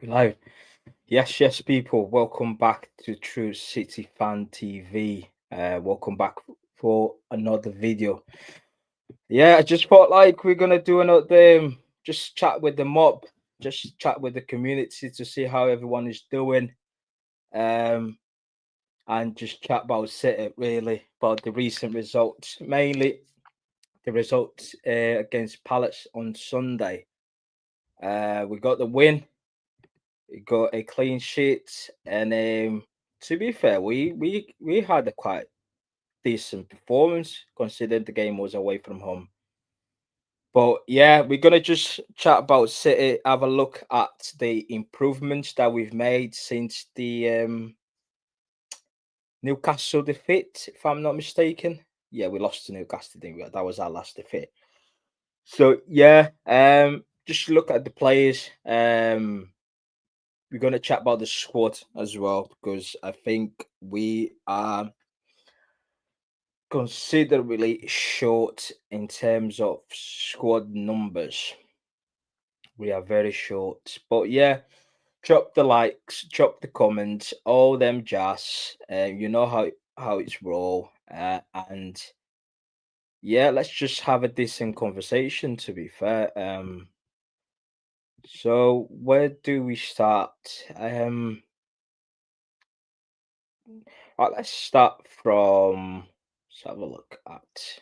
Live. Yes, people. Welcome back to True City Fan TV. Welcome back for another video. Yeah, I just felt like we're gonna do another just chat with the mob, just chat with the community to see how everyone is doing. Um, and just chat about City really, about the recent results, mainly the results against Palace on Sunday. We got the win. We got a clean sheet, and to be fair, we had a quite decent performance considering the game was away from home. But yeah, we're gonna just chat about City, have a look at the improvements that we've made since the Newcastle defeat, if I'm not mistaken. Yeah, we lost to Newcastle, didn't we? That was our last defeat. So yeah, just look at the players. We're gonna chat about the squad as well because I think we are considerably short in terms of squad numbers. We are very short, but yeah, drop the likes, drop the comments, all them jazz. You know how it's roll, and yeah, let's just have a decent conversation. To be fair, so where do we start? Let's start from. Let's have a look at.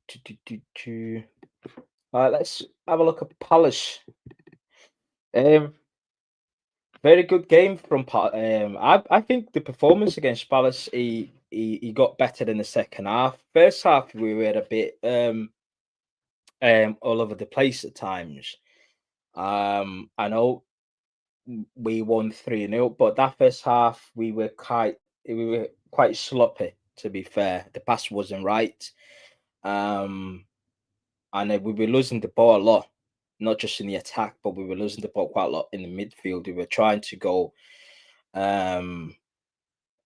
do, do, do, do. Let's have a look at Palace. Um, Very good game from I think the performance against Palace, he got better in the second half. First half we were a bit all over the place at times. I know we won 3-0, but that first half we were quite sloppy. To be fair, the pass wasn't right. Um, and we were losing the ball a lot, not just in the attack, but we were losing the ball quite a lot in the midfield. Um,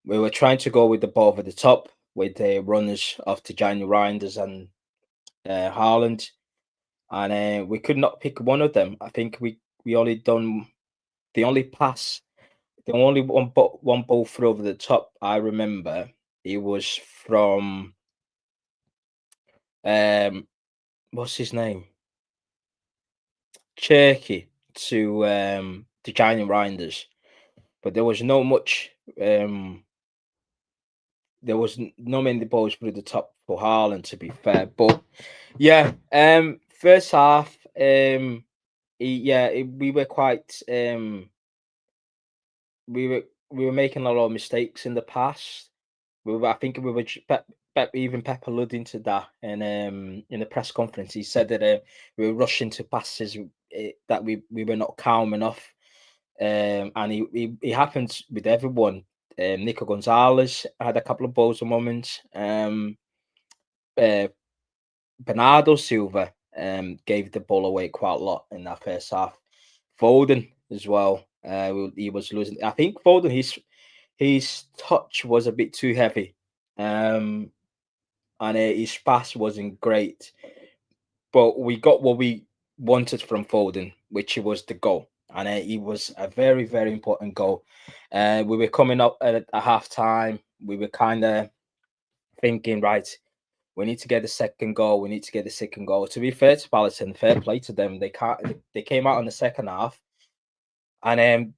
we were trying to go with the ball over the top with the runners of Tijani Reinders and Haaland, and we could not pick one of them. I think we only done the only pass, the only one ball through over the top. I remember it was from um, what's his name? Cherky to Giant Reinders, but there was no much. There was no many balls through the top for Haaland, to be fair. But yeah, first half, we were quite we were making a lot of mistakes in the past. I think we were even Pep alluding to that, and in the press conference he said that we were rushing to passes that we were not calm enough, and he happened with everyone. Nico Gonzalez had a couple of balls and moments. Uh, Bernardo Silva gave the ball away quite a lot in that first half. Foden as well. He was losing. I think Foden his touch was a bit too heavy, um, and his pass wasn't great. But we got what we wanted from Foden, which was the goal, and it was a very important goal. We were coming up at a half time. We were kind of thinking, right, we need to get the second goal. We need to get the second goal. To be fair to Palace and fair play to them, they can't. They came out in the second half, and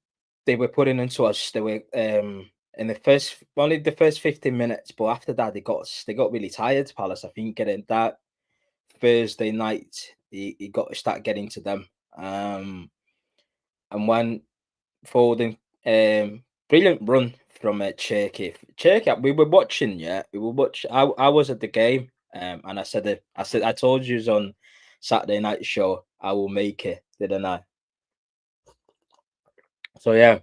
they were putting into us. They were in the first only the first 15 minutes, but after that they got really tired. Palace, I think, getting that Thursday night, he got to start getting to them. And when Foden, brilliant run from Cherky. Cherky, we were watching. Yeah, we were watching. I was at the game. And I told you on Saturday night show I will make it, didn't I? So yeah,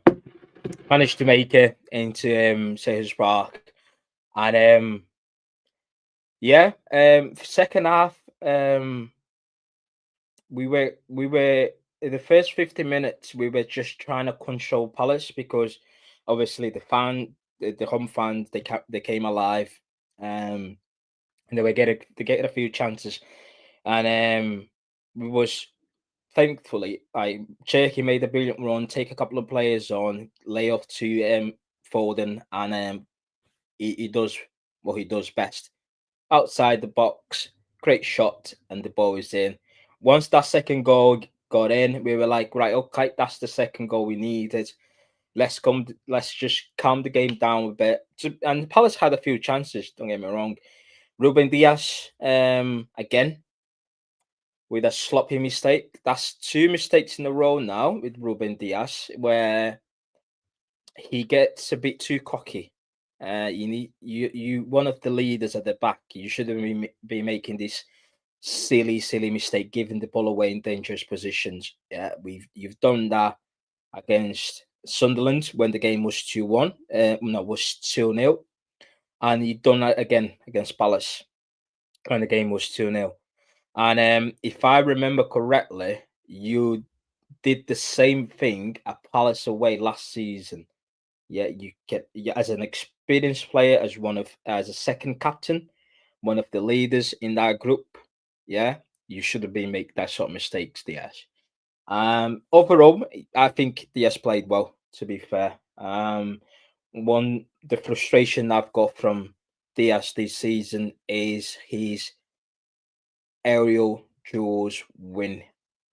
managed to make it into Sayers Park, and yeah, second half, we were in the first 50 minutes we were just trying to control Palace because obviously the home fans they came alive, um, and they getting a few chances, and we was thankfully, Cherky made a brilliant run, take a couple of players on, lay off to Foden, and he does what he does best. Outside the box, great shot, and the ball is in. Once that second goal got in, we were like, right, okay, that's the second goal we needed. Let's just calm the game down a bit. And Palace had a few chances. Don't get me wrong. Ruben Diaz, again with a sloppy mistake. That's two mistakes in a row now with Ruben Diaz, where he gets a bit too cocky. You one of the leaders at the back. You shouldn't be making this silly mistake, giving the ball away in dangerous positions. Yeah, you've done that against Sunderland when the game was 2-1. No, was 2-0, and you've done that again against Palace when the game was 2-0. And if I remember correctly, you did the same thing at Palace away last season. Yeah, you get, yeah, as an experienced player, as a second captain, one of the leaders in that group. Yeah, you should have been make that sort of mistakes, Diaz. Overall, I think Diaz played well. To be fair, one the frustration I've got from Diaz this season is his aerial duels win.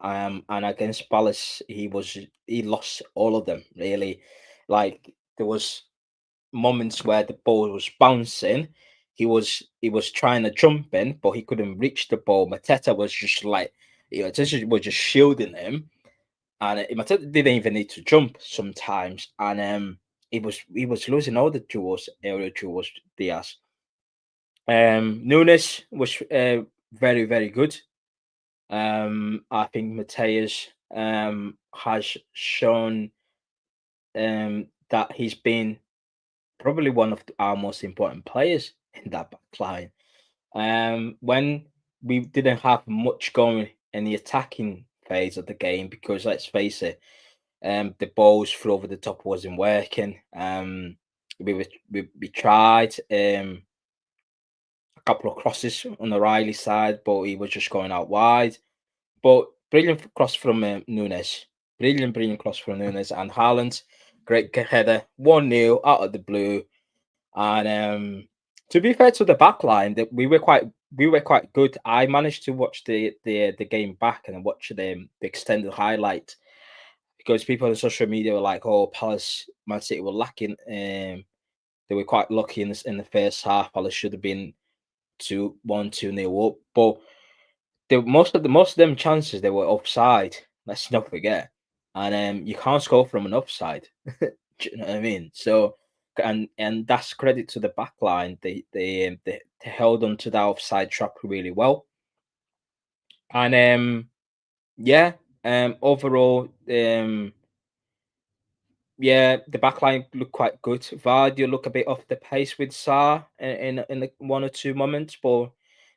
And against Palace, he lost all of them really. Like there was moments where the ball was bouncing, he was trying to jump in, but he couldn't reach the ball. Mateta was just like, Mateta was just shielding him, and Mateta didn't even need to jump sometimes, and he was losing all the duels, aerial duels. Diaz. Nunes was very good. I think Mateus has shown that he's been probably one of our most important players in that back line. When we didn't have much going in the attacking phase of the game, because let's face it, the balls through over the top wasn't working. We tried a couple of crosses on the Riley side, but he was just going out wide. But brilliant cross from Nunes. Brilliant cross from Nunes and Haaland. Great header. 1-0 out of the blue. And to be fair to the back line, that we were quite good. I managed to watch the game back and watch the extended highlight, because people on social media were like, "Oh, Palace, Man City were lacking." They were quite lucky in the first half. Palace should have been 2-1, 2-0 up, but most of them chances they were offside. Let's not forget, and you can't score from an offside. Do you know what I mean? So, and that's credit to the back line. They held on to that offside trap really well, and yeah, overall, yeah, the back line looked quite good. Vardy look a bit off the pace with Sarr in one or two moments, but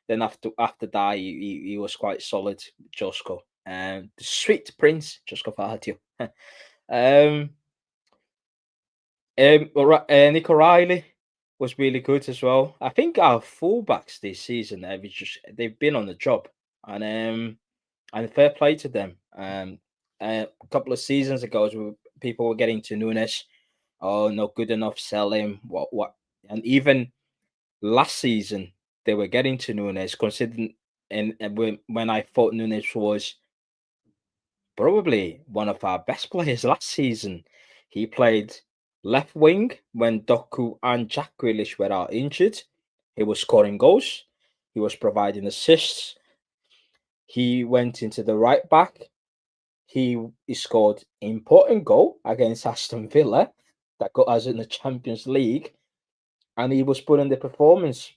then after that, he was quite solid. Josko, the sweet prince, Josko Vardy. um, Nico Riley was really good as well. I think our fullbacks this season they've been on the job, and fair play to them. A couple of seasons ago, people were getting to Nunes. Oh, not good enough. Sell him. What? And even last season, they were getting to Nunes, considering and when I thought Nunes was probably one of our best players last season. He played left wing when Doku and Jack Grealish were out injured. He was scoring goals. He was providing assists. He went into the right back. He scored important goal against Aston Villa that got us in the Champions League, and he was putting the performance.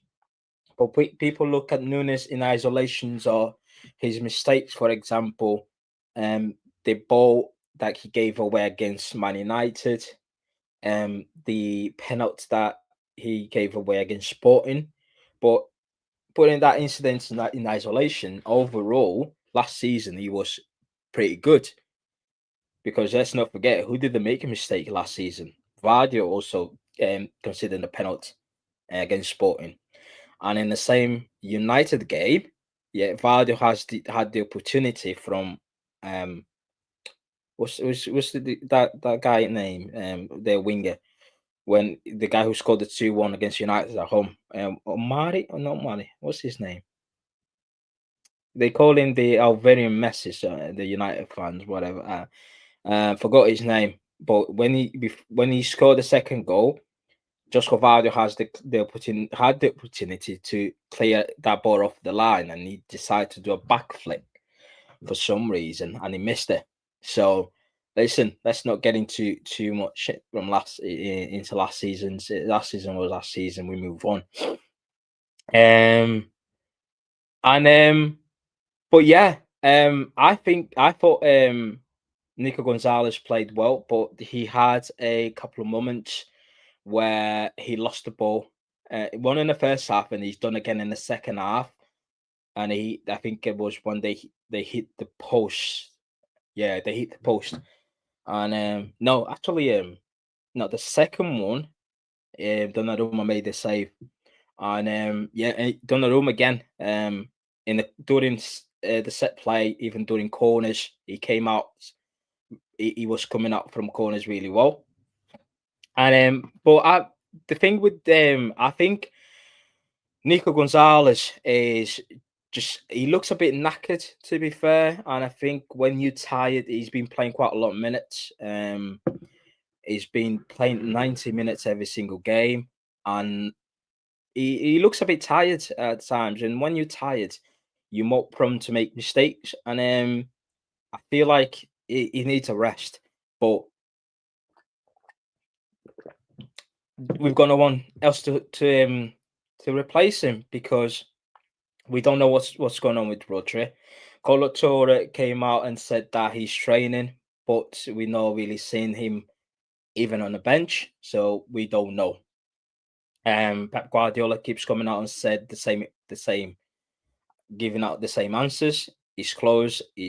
But people look at Nunes in isolations or his mistakes, for example, um, the ball that he gave away against Man United, the penalty that he gave away against Sporting. But putting that incident in isolation, overall, last season he was pretty good. Because let's not forget, who did they make a mistake last season? Vardy also considered a penalty against Sporting. And in the same United game, yeah, Vardy had the opportunity from what's that guy name? Their winger, when the guy who scored the 2-1 against United at home. Omari or not Omari? What's his name? They call him the Alvarian Messi, so the United fans, whatever. Forgot his name, but when he scored the second goal, Josko Vardy has had the opportunity to clear that ball off the line, and he decided to do a backflip for some reason, and he missed it. So, listen, let's not get into too much from into last season's. Last season was last season. We move on. Um, and but yeah, I thought Nico Gonzalez played well, but he had a couple of moments where he lost the ball. One in the first half, and he's done again in the second half. And I think it was when they hit the post. Yeah, they hit the post. And no, actually, no, the second one, Donnarumma made the save, and yeah, Donnarumma again, during the set play, even during corners, he came out. He was coming out from corners really well, and the thing with I think Nico Gonzalez is just he looks a bit knackered, to be fair, and I think when you're tired, he's been playing quite a lot of minutes. He's been playing 90 minutes every single game, and he looks a bit tired at times. And when you're tired, you're more prone to make mistakes. And I feel like he needs a rest. But we've got no one else to replace him, because we don't know what's going on with Rodri. Colo Torre came out and said that he's training, but we're not really seeing him even on the bench, so we don't know. Pep Guardiola keeps coming out and said the same, giving out the same answers. He's close. But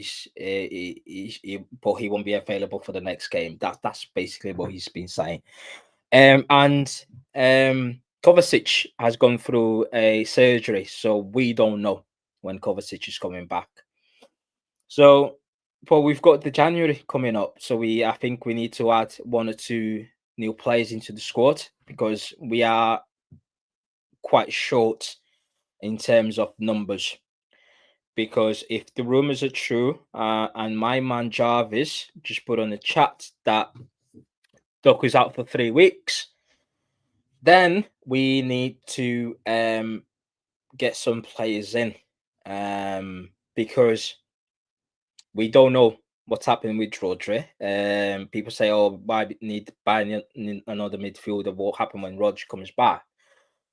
he won't be available for the next game. That's basically what he's been saying. And Kovacic has gone through a surgery, so we don't know when Kovacic is coming back. So, but we've got the January coming up, so I think we need to add one or two new players into the squad, because we are quite short in terms of numbers. Because if the rumors are true, and my man Jarvis just put on the chat that Duck is out for 3 weeks, then we need to get some players in, because we don't know what's happening with Rodri. People say, "Oh, why need buy another midfielder? What happened when Rodri comes back?"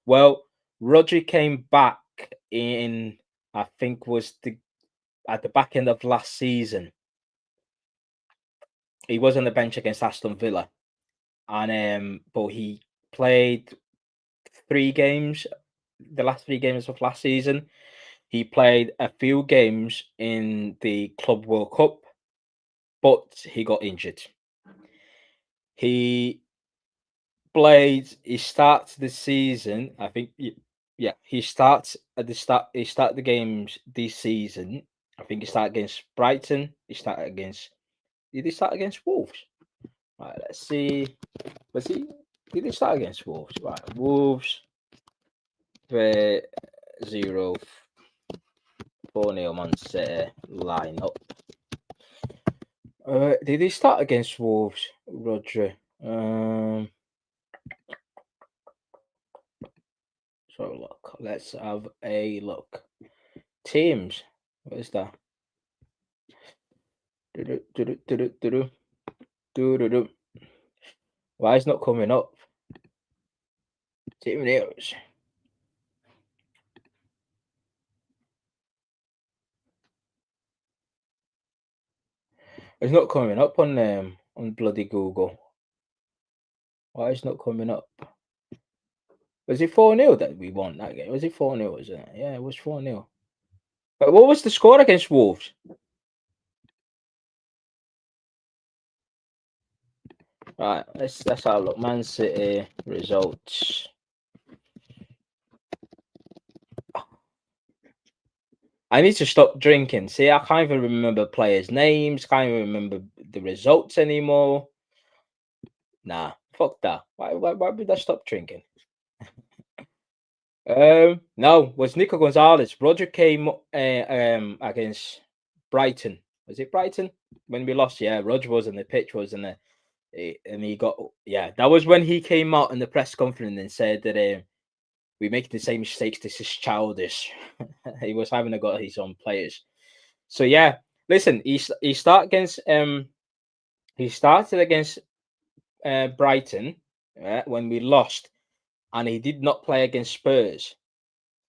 Well, Rodri came back in, I think, at the back end of last season. He was on the bench against Aston Villa, and but he played 3 games, the last 3 games of last season. He played a few games in the Club World Cup, but he got injured. He starts the season, I think. Yeah, he starts at the start. He started the games this season. I think he started against Brighton. Did he start against Wolves? Right, let's see. Was he? Did he start against Wolves? Right, Wolves 0 4-0 Man City lineup. Did he start against Wolves, Rodri? So look, let's have a look. Teams. What is that? Why is not coming up? Team names. It's not coming up on bloody Google. Why is not coming up? Was it 4-0 that we won that game? Was it 4-0, wasn't it? Yeah, it was 4-0. But what was the score against Wolves? Right, let's have a look. Man City results. I need to stop drinking. See, I can't even remember players' names. Can't even remember the results anymore. Nah, fuck that. Why would I stop drinking? No, was Nico Gonzalez. Roger came against Brighton. Was it Brighton when we lost? Yeah, Roger was on the pitch, wasn't it? And he got, yeah. That was when he came out in the press conference and said that we make the same mistakes. This is childish. He was having a go at his own players. So yeah, listen, he started against Brighton when we lost, and he did not play against Spurs,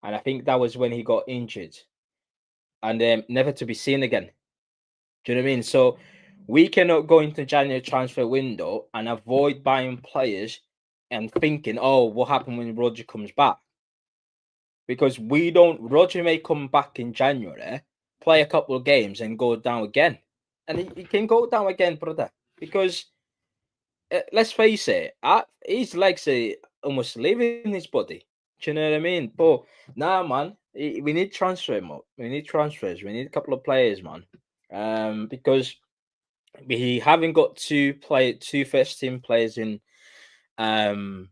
and I think that was when he got injured, and never to be seen again. Do you know what I mean? So we cannot go into January transfer window and avoid buying players and thinking, oh, what happened when Roger comes back? Because we don't. Roger may come back in January, play a couple of games, and go down again, and he can go down again, brother. Because let's face it, his legs are almost leaving his body. Do you know what I mean? But nah, man, we need transfer more. We need transfers. We need a couple of players, man. Because we haven't got two first team players in um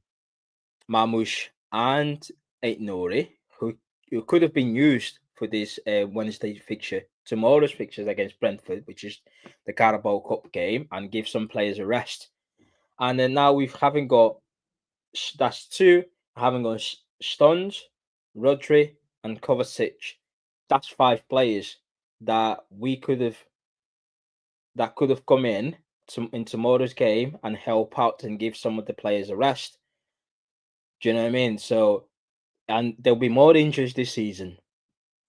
Marmoush and Nori, who could have been used for this Wednesday fixture, tomorrow's fixtures against Brentford, which is the Carabao Cup game, and give some players a rest. And then now we haven't got that's two. I haven't got Stones, Rodri, and Kovacic. That's five players that we could have come in tomorrow's game and help out and give some of the players a rest. Do you know what I mean? So, and there'll be more injuries this season.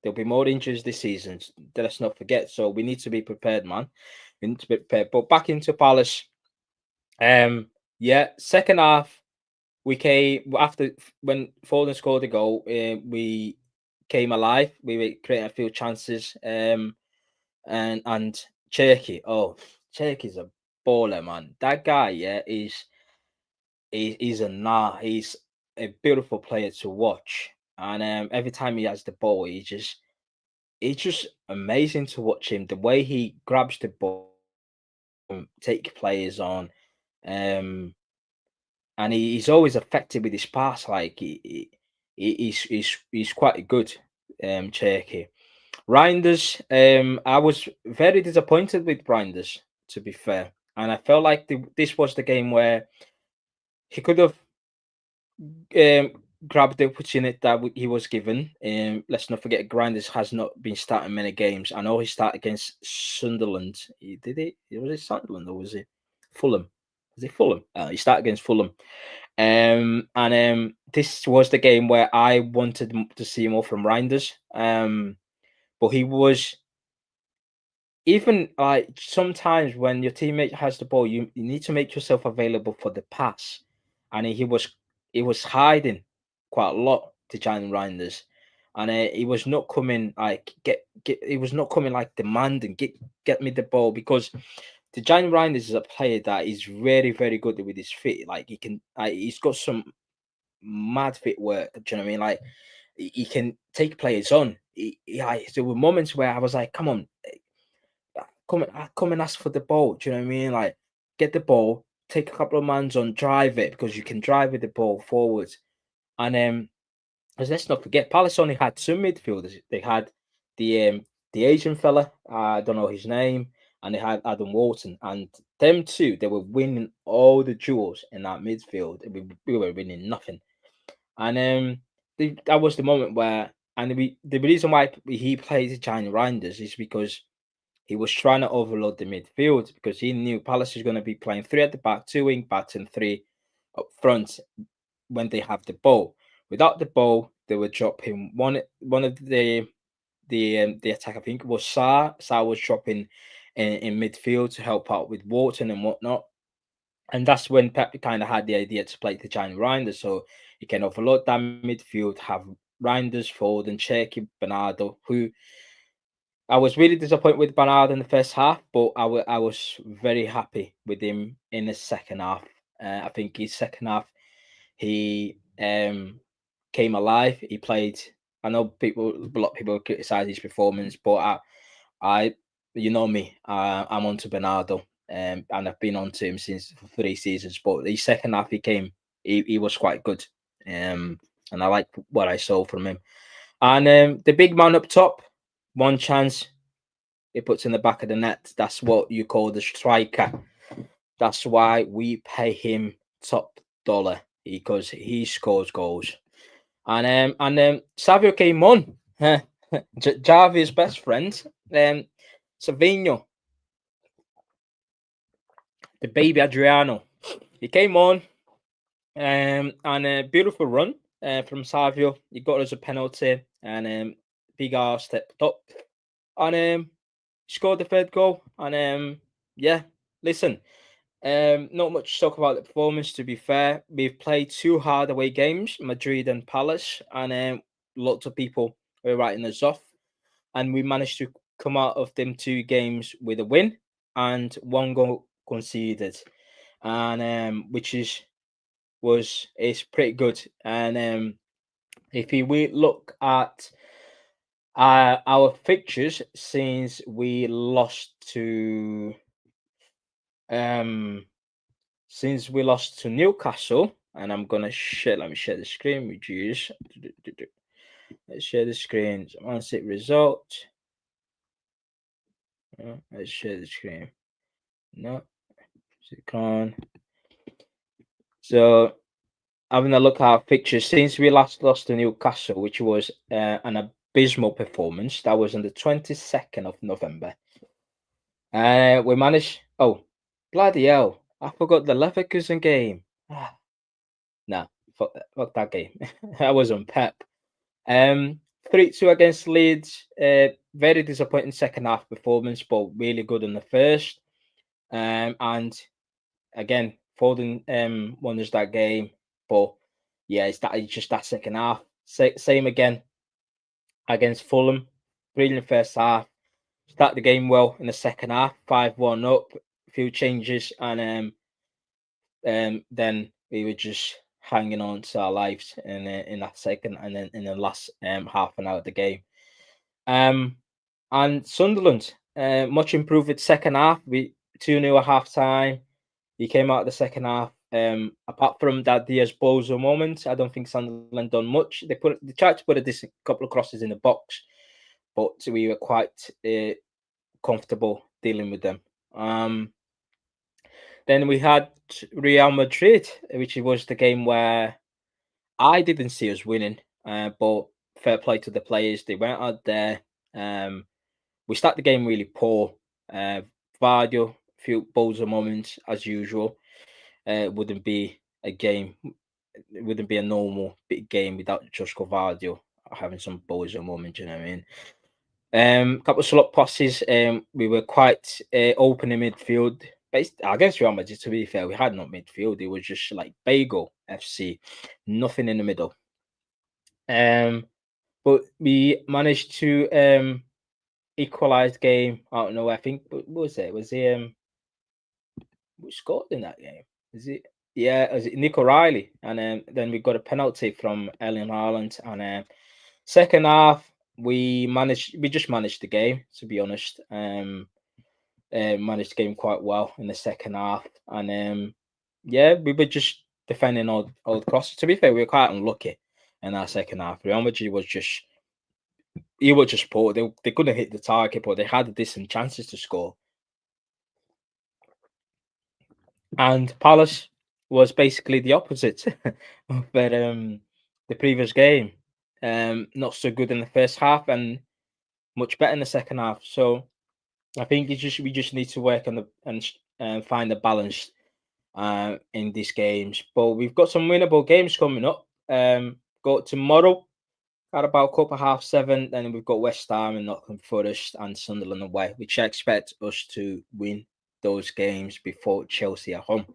There'll be more injuries this season. Let's not forget. So we need to be prepared, man. We need to be prepared. But back into Palace. Yeah, second half we came after when Foden scored the goal. We came alive. We were creating a few chances. And Cherky, Cherky's a baller, man. That guy, yeah, he's a he's a beautiful player to watch. And every time he has the ball, it's just amazing to watch him. The way he grabs the ball, take players on, um, and he's always effective with his pass. Like he's quite good, Cherky. Reinders, I was very disappointed with Reinders, to be fair, and I felt like this was the game where he could have um, grabbed the opportunity that he was given. Let's not forget, Grinders has not been starting many games. I know he started against Sunderland. Did he? Was it Sunderland or was it Fulham? Was it Fulham? He started against Fulham. And this was the game where I wanted to see more from Reinders. But he was even like sometimes when your teammate has the ball, you need to make yourself available for the pass. And he was hiding quite a lot to Jan Reinders. And he was not coming like get he was not coming like demanding get me the ball because the Jan Reinders is a player that is very, very good with his feet. Like he's got some mad fit work. Do you know what I mean? Like he can take players on. There were moments where I was like, come on, come and ask for the ball. Do you know what I mean? Like get the ball, take a couple of mans on, drive it because you can drive with the ball forwards. And as let's not forget, Palace only had two midfielders. They had the Asian fella, I don't know his name, and they had Adam Walton, and them two they were winning all the duels in that midfield. We were winning nothing, and that was the moment where, and the reason why he played Giant Reinders is because he was trying to overload the midfield because he knew Palace is going to be playing three at the back, two wing backs, and three up front when they have the ball. Without the ball, they would drop him one of the attack. I think it was Sa. Sa was dropping in midfield to help out with Wharton and whatnot. And that's when Pep kind of had the idea to play the giant Reinders, so he can overload that midfield, have Reinders, Foden, Cherky, Bernardo, who I was really disappointed with Bernard in the first half, but I was very happy with him in the second half. I think his second half, he came alive. He played I know a lot of people criticize his performance, but I you know me, I'm onto Bernardo, and I've been on to him since 3 seasons. But the second half he was quite good, and I like what I saw from him. And the big man up top, one chance he puts in the back of the net. That's what you call the striker. That's why we pay him top dollar because he scores goals. And Savio came on. Javi's best friend, Savinho, the baby Adriano. He came on, and a beautiful run from Savio. He got us a penalty, and Big R stepped up and scored the third goal. And yeah, listen, not much to talk about the performance. To be fair, we've played two hard away games, Madrid and Palace, and lots of people were writing us off, and we managed to come out of them two games with a win and one goal conceded, and which is pretty good. And if we look at our fixtures um since we lost to Newcastle, and I'm gonna share. Let me share the screen with you. Let's share the screen. Once it result. Let's share the screen. No, it can't. So having a look at our fixtures since we last lost to Newcastle, which was an abysmal performance. That was on the 22nd of November. We managed. Oh, bloody hell! I forgot the Leverkusen game. Nah, fuck that game. I was on Pep. 3-2 against Leeds. Very disappointing second half performance, but really good in the first. And again, Foden won us that game, but yeah, it's just that second half. Same again against Fulham. Brilliant first half. Start the game well in the second half. 5-1 up. A few changes, and then we were just hanging on to our lives in that second, and then in the last half an hour of the game. And Sunderland, much improved second half. We 2-0 at half time. He came out of the second half. Apart from that Diaz Bozo moment, I don't think Sunderland done much. They tried to put a decent couple of crosses in the box, but we were quite comfortable dealing with them. Then we had Real Madrid, which was the game where I didn't see us winning, but fair play to the players. They went out there. We start the game really poor. Vardio, few Bozo moments as usual. Wouldn't be a game. It wouldn't be a normal big game without Josko Vardio having some Bozo moments. You know what I mean? Couple of slot passes. We were quite open in midfield. Based against Real Madrid, to be fair, we had no midfield. It was just like Bagel FC, nothing in the middle. But we managed to equalize game. I don't know. I think what was it? Was he who scored in that game? Is it? Yeah, was it Nick O'Reilly? And then we got a penalty from Erling Haaland. And second half, we just managed the game. To be honest, managed the game quite well in the second half. And yeah, we were just defending all the crosses. To be fair, we were quite unlucky in our second half. Real Madrid was just poor. They couldn't hit the target, but they had decent chances to score. And Palace was basically the opposite of the previous game. Not so good in the first half and much better in the second half. So I think we just need to work on and find a balance in these games. But we've got some winnable games coming up. Got tomorrow at about 7:30. Then we've got West Ham and Nottingham Forest and Sunderland away, which I expect us to win those games before Chelsea at home.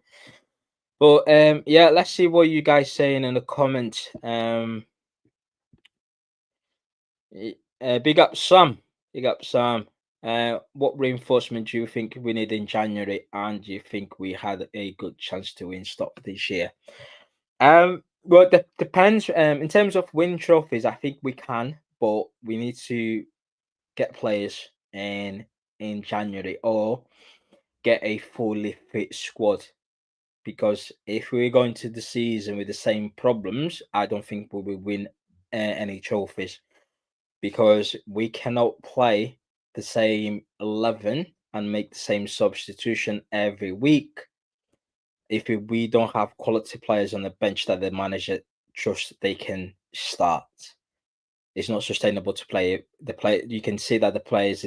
But yeah, let's see what you guys saying in the comments. Big up Sam. Big up Sam. What reinforcement do you think we need in January, and do you think we had a good chance to win stop this year? Well, depends. In terms of win trophies, I think we can, but we need to get players in January or get a fully fit squad. Because if we go into the season with the same problems, I don't think we will win any trophies. Because we cannot play the same 11 and make the same substitution every week if we don't have quality players on the bench that the manager trusts they can start. It's not sustainable to play the play. You can see that the players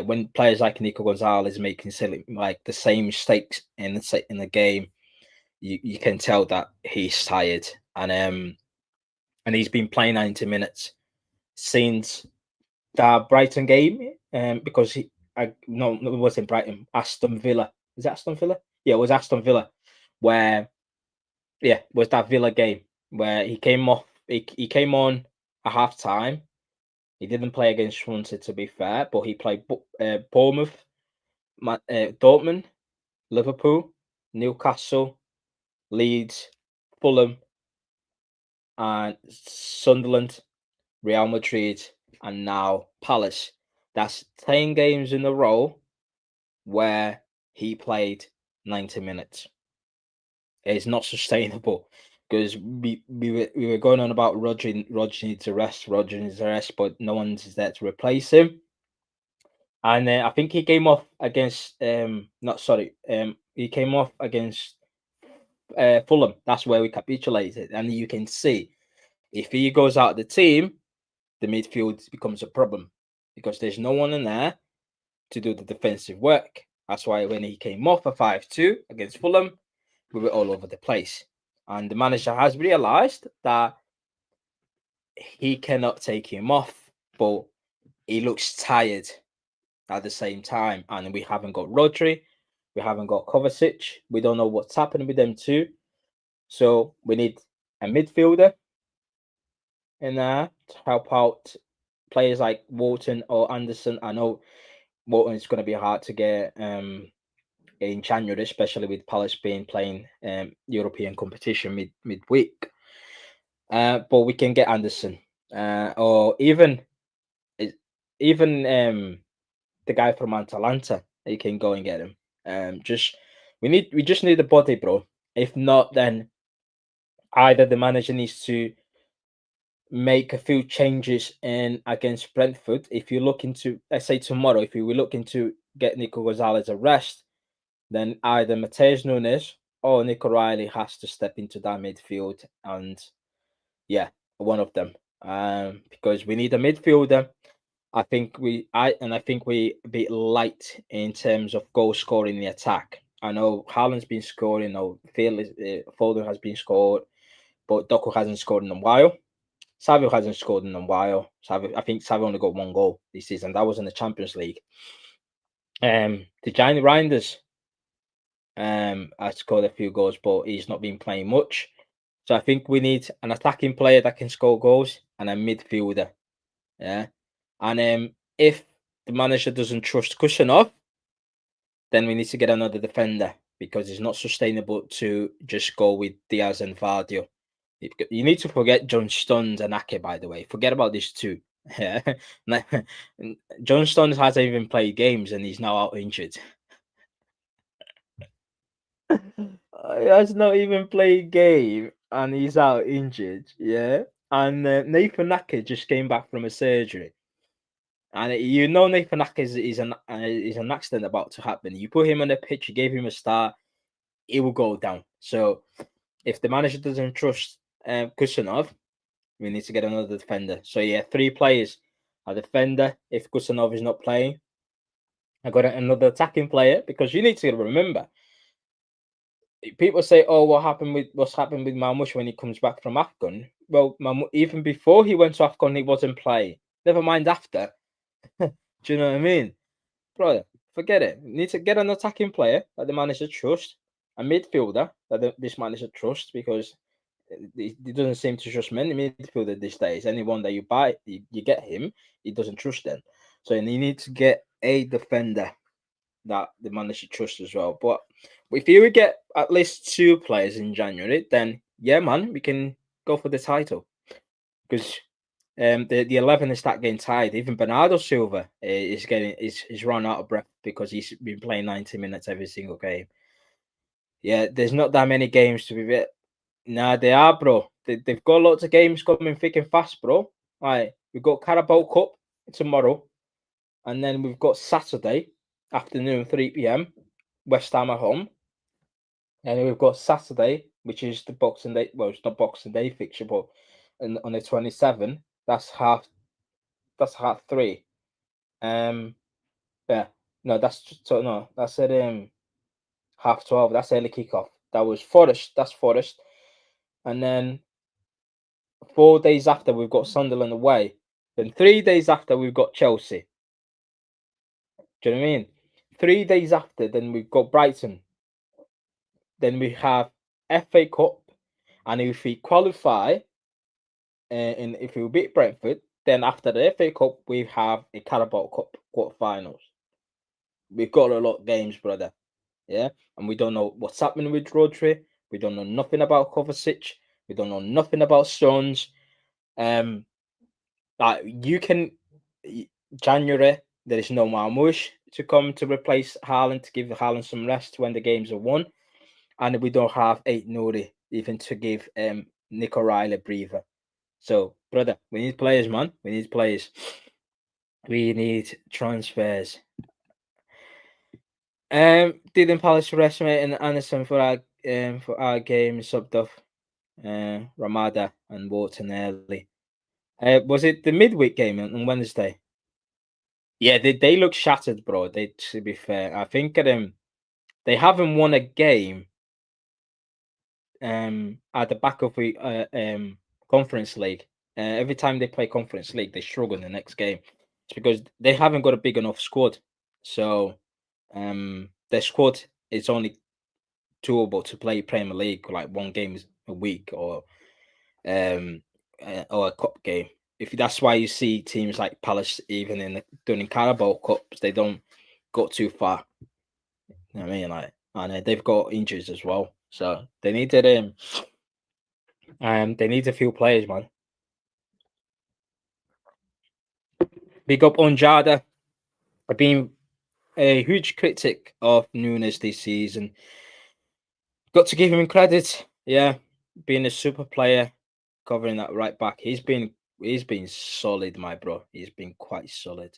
when players like Nico Gonzalez making silly like the same mistakes in the game, you can tell that he's tired and he's been playing 90 minutes since the Brighton game, because no, it wasn't Brighton. Aston Villa. Is it Aston Villa? Yeah, it was Aston Villa, where it was that Villa game where he came off. He came on at half time. He didn't play against Swansea, to be fair, but he played Bournemouth, Dortmund, Liverpool, Newcastle, Leeds, Fulham, and Sunderland, Real Madrid, and now Palace. That's 10 games in a row where he played 90 minutes. It's not sustainable because we were going on about Rodri needs a rest, Rodri needs a rest, but no one's there to replace him. And I think he came off against not sorry he came off against Fulham. That's where we capitulated, and you can see if he goes out of the team, the midfield becomes a problem because there's no one in there to do the defensive work. That's why when he came off a 5-2 against Fulham, we were all over the place. And the manager has realised that he cannot take him off, but he looks tired at the same time. And we haven't got Rodri, we haven't got Kovacic. We don't know what's happening with them too. So we need a midfielder in there to help out players like Walton or Anderson. I know Walton is going to be hard to get in January, especially with Palace being playing European competition midweek. But we can get Anderson, or even the guy from Atalanta. You can go and get him. Just we just need a body, bro. If not, then either the manager needs to make a few changes in against Brentford. If you look into, let's say tomorrow, if you were looking to get Nico Gonzalez a rest, then either Mateus Nunes or Nick O'Reilly has to step into that midfield, and yeah, one of them. Because we need a midfielder. I think we a bit light in terms of goal scoring in the attack. I know Haaland's been scoring, or Foden has been scored, but Doku hasn't scored in a while. Savio hasn't scored in a while. I think Savio only got one goal this season. That was in the Champions League. The Giant Reinders has scored a few goals, but he's not been playing much. So I think we need an attacking player that can score goals and a midfielder. Yeah. And if the manager doesn't trust Kusanov, then we need to get another defender because it's not sustainable to just go with Diaz and Vardio. You need to forget John Stones and Ake, by the way. Forget about these two. Yeah. John Stones hasn't even played games and he's now out injured. He has not even played game and he's out injured. Yeah. And Nathan Ake just came back from a surgery. And Nathan Ake is an accident about to happen. You put him on the pitch, you gave him a start, he will go down. So if the manager doesn't trust Kusanov, we need to get another defender. So yeah, 3 players. A defender if Kusanov is not playing. I got another attacking player because you need to remember. People say, "Oh, what's happened with Marmoush when he comes back from Afcon?" Well, even before he went to Afcon, he wasn't playing. Never mind after. Do you know what I mean, brother? Forget it. You need to get an attacking player that the manager trusts, a midfielder that this manager trusts because he doesn't seem to trust many midfielders these days. Anyone that you buy, you get him, he doesn't trust them. So you need to get a defender that the manager trusts as well. But if you would get at least 2 players in January, then yeah, man, we can go for the title because the 11 is start getting tired. Even Bernardo Silva is run out of breath because he's been playing 90 minutes every single game. Yeah, there's not that many games to be bit. Nah, they are, bro. They've got lots of games coming thick and fast, bro. Right, we've got Carabao Cup tomorrow, and then we've got Saturday afternoon, 3 p.m. West Ham at home, and then we've got Saturday, which is the Boxing Day. Well, it's not Boxing Day fixture, but on the 27th, that's half three. Yeah, no, that's at half 12. That's early kickoff. That was Forest. That's Forest, and then 4 days after we've got Sunderland away. Then 3 days after we've got Chelsea. Do you know what I mean? 3 days after, then we've got Brighton. Then we have FA Cup, and if we qualify, and if we beat Brentford, then after the FA Cup we have a Carabao Cup quarterfinals. We've got a lot of games, brother. Yeah, and we don't know what's happening with Rodri. We don't know nothing about Kovacic. We don't know nothing about Stones. Like you can January there is no Marmoush to come to replace Haaland to give Haaland some rest when the games are won, and we don't have eight Nuri even to give Nick O'Reilly a breather. So, brother, we need players, man. We need players. We need transfers. Didn't Palace rest mate and Anderson for our game subbed off Ramada and Wharton early. Was it the midweek game on Wednesday? Yeah, they look shattered, bro. They to be fair, I think they haven't won a game at the back of the Conference League. Every time they play Conference League, they struggle in the next game. It's because they haven't got a big enough squad. So their squad is only doable to play Premier League like one game a week or a cup game. If that's why you see teams like Palace even during Carabao Cups, they don't go too far. You know what I mean? Like, and they've got injuries as well, so they needed they need a few players, man. Big up on Jada. I've been a huge critic of Nunes this season. Got to give him credit. Yeah, being a super player, covering that right back. He's been solid, my bro. He's been quite solid.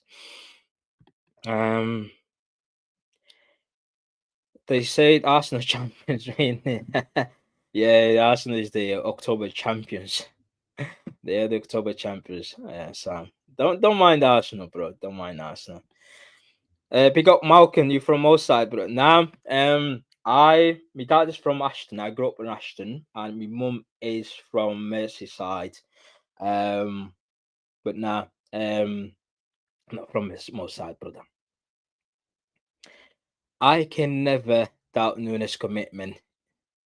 They say Arsenal champions, really. Yeah, Arsenal is the October champions. They are the October champions. Yeah, so don't mind Arsenal, bro. Don't mind Arsenal. Big up Malcolm, you from Mosside, bro. Nah, my dad is from Ashton. I grew up in Ashton, and my mum is from Merseyside. But nah, not from Mosside, brother. I can never doubt Nunes' commitment.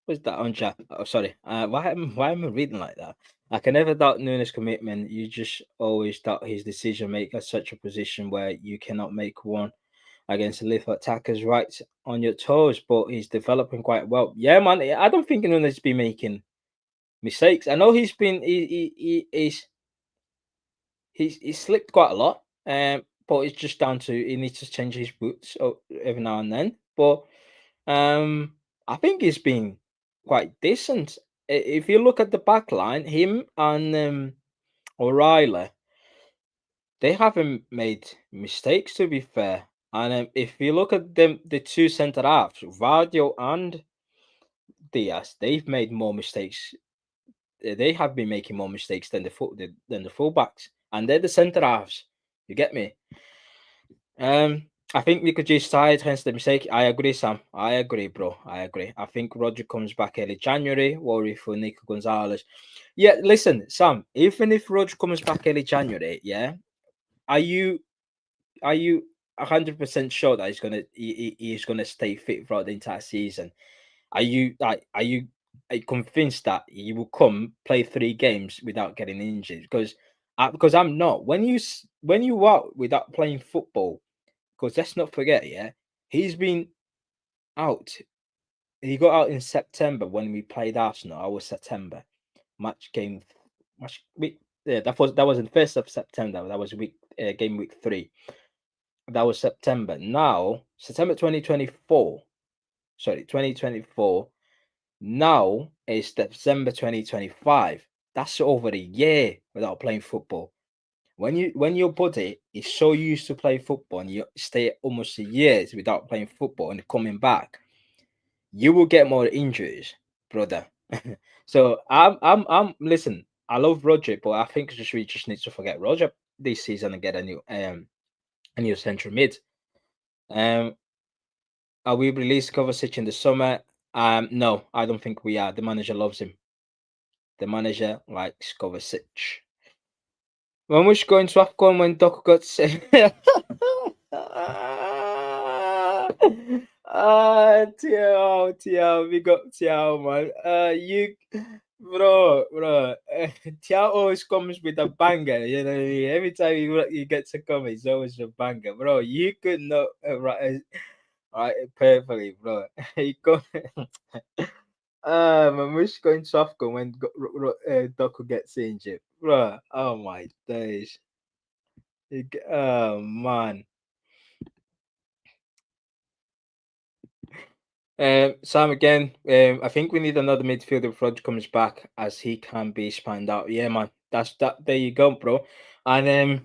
What's that on chat? Oh, sorry. Why am I reading like that? I can never doubt Nunes' commitment. You just always doubt his decision making at such a position where you cannot make one against the attackers right on your toes, but he's developing quite well. Yeah, man. I don't think Nunes been making mistakes. I know he's been he's slipped quite a lot. But it's just down to he needs to change his boots every now and then. But I think he's been quite decent. If you look at the back line, him and O'Reilly, they haven't made mistakes to be fair. And if you look at them, the two centre halves, Vardio and Diaz, they've made more mistakes. They have been making more mistakes than the fullbacks, and they're the centre halves. You get me? I think we could just side, hence the mistake. I agree, Sam. I agree, bro. I agree. I think Roger comes back early January. Worry for Nico Gonzalez. Yeah, listen, Sam. Even if Roger comes back early January, yeah, are you 100% sure that he's gonna stay fit throughout the entire season? Are you convinced that he will come play 3 games without getting injured? Because I'm not. When you out without playing football. Because let's not forget, yeah, he's been out. He got out in September when we played Arsenal. I was September. match game match week. Yeah, that was in 1st of September. That was game week 3. That was September. Now September 2024. Sorry, 2024. Now it's December 2025. That's over a year without playing football. When your body is so used to play football and you stay almost a year without playing football and coming back, you will get more injuries, brother. So listen. I love Roger, but I think we just need to forget Roger this season and get a new central mid. Um, are we released Kovacic in the summer? No, I don't think we are. The manager loves him. The manager likes Kovacic. When was going to AFCON when Doc got sick? Tiao, we got Tiao, man. Bro, Tiao always comes with a banger. You know what I mean? Every time he gets a comment, it's always a banger, bro. You could not write it perfectly, bro. He go. Man, we're just going to AFCON when Doku gets injured, bro. Oh my days. Oh man. Sam again. I think we need another midfielder if Rog comes back, as he can be spanned out. Yeah, man. That's that. There you go, bro. And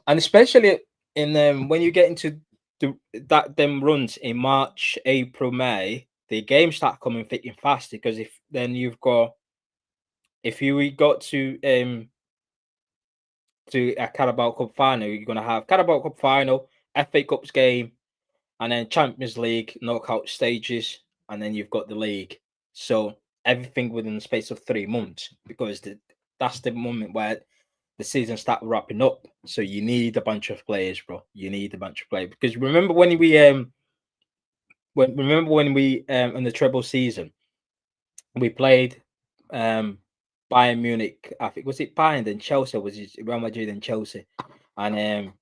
especially in when you get into them runs in March, April, May, the games start coming thick and fast because if then you've got if you got to a Carabao Cup final, you're gonna have Carabao Cup final, FA Cups game, and then Champions League knockout stages, and then you've got the league. So everything within the space of 3 months, because that's the moment where the season start wrapping up. So you need a bunch of players, bro. You need a bunch of players because remember when we in the treble season we played Bayern Munich. I think was it Bayern then Chelsea, was it Real Madrid and Chelsea, and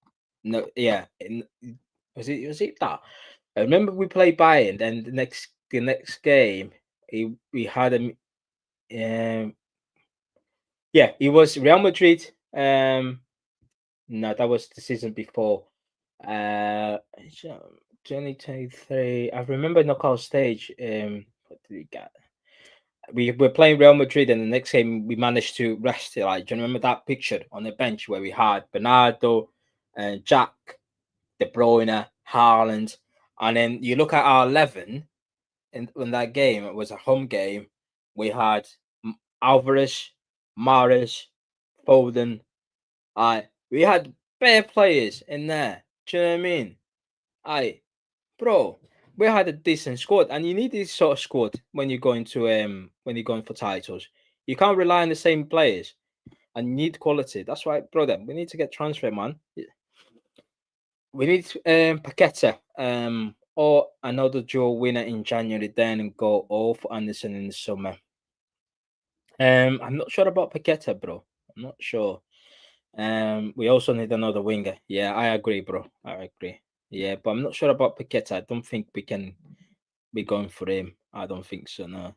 no, yeah, was it that? I remember we played Bayern, then the next game we had him. Yeah, it was Real Madrid. No, that was the season before. 2023. I remember knockout stage. What did we get? We were playing Real Madrid, and the next game we managed to rest it. Like, do you remember that picture on the bench where we had Bernardo and Jack, De Bruyne, Haaland, and then you look at our 11 in that game. It was a home game. We had Alvarez, Mares, Foden. We had bare players in there. Do you know what I mean? I, bro, we had a decent squad, and you need this sort of squad when you're going for titles. You can't rely on the same players, and you need quality. That's why, brother. We need to get transfer, man. We need Paqueta, or another dual winner in January, then go all for Anderson in the summer. I'm not sure about Paqueta, bro. I'm not sure. We also need another winger. Yeah, I agree, bro. I agree. Yeah, but I'm not sure about Paqueta. I don't think we can be going for him. I don't think so. No.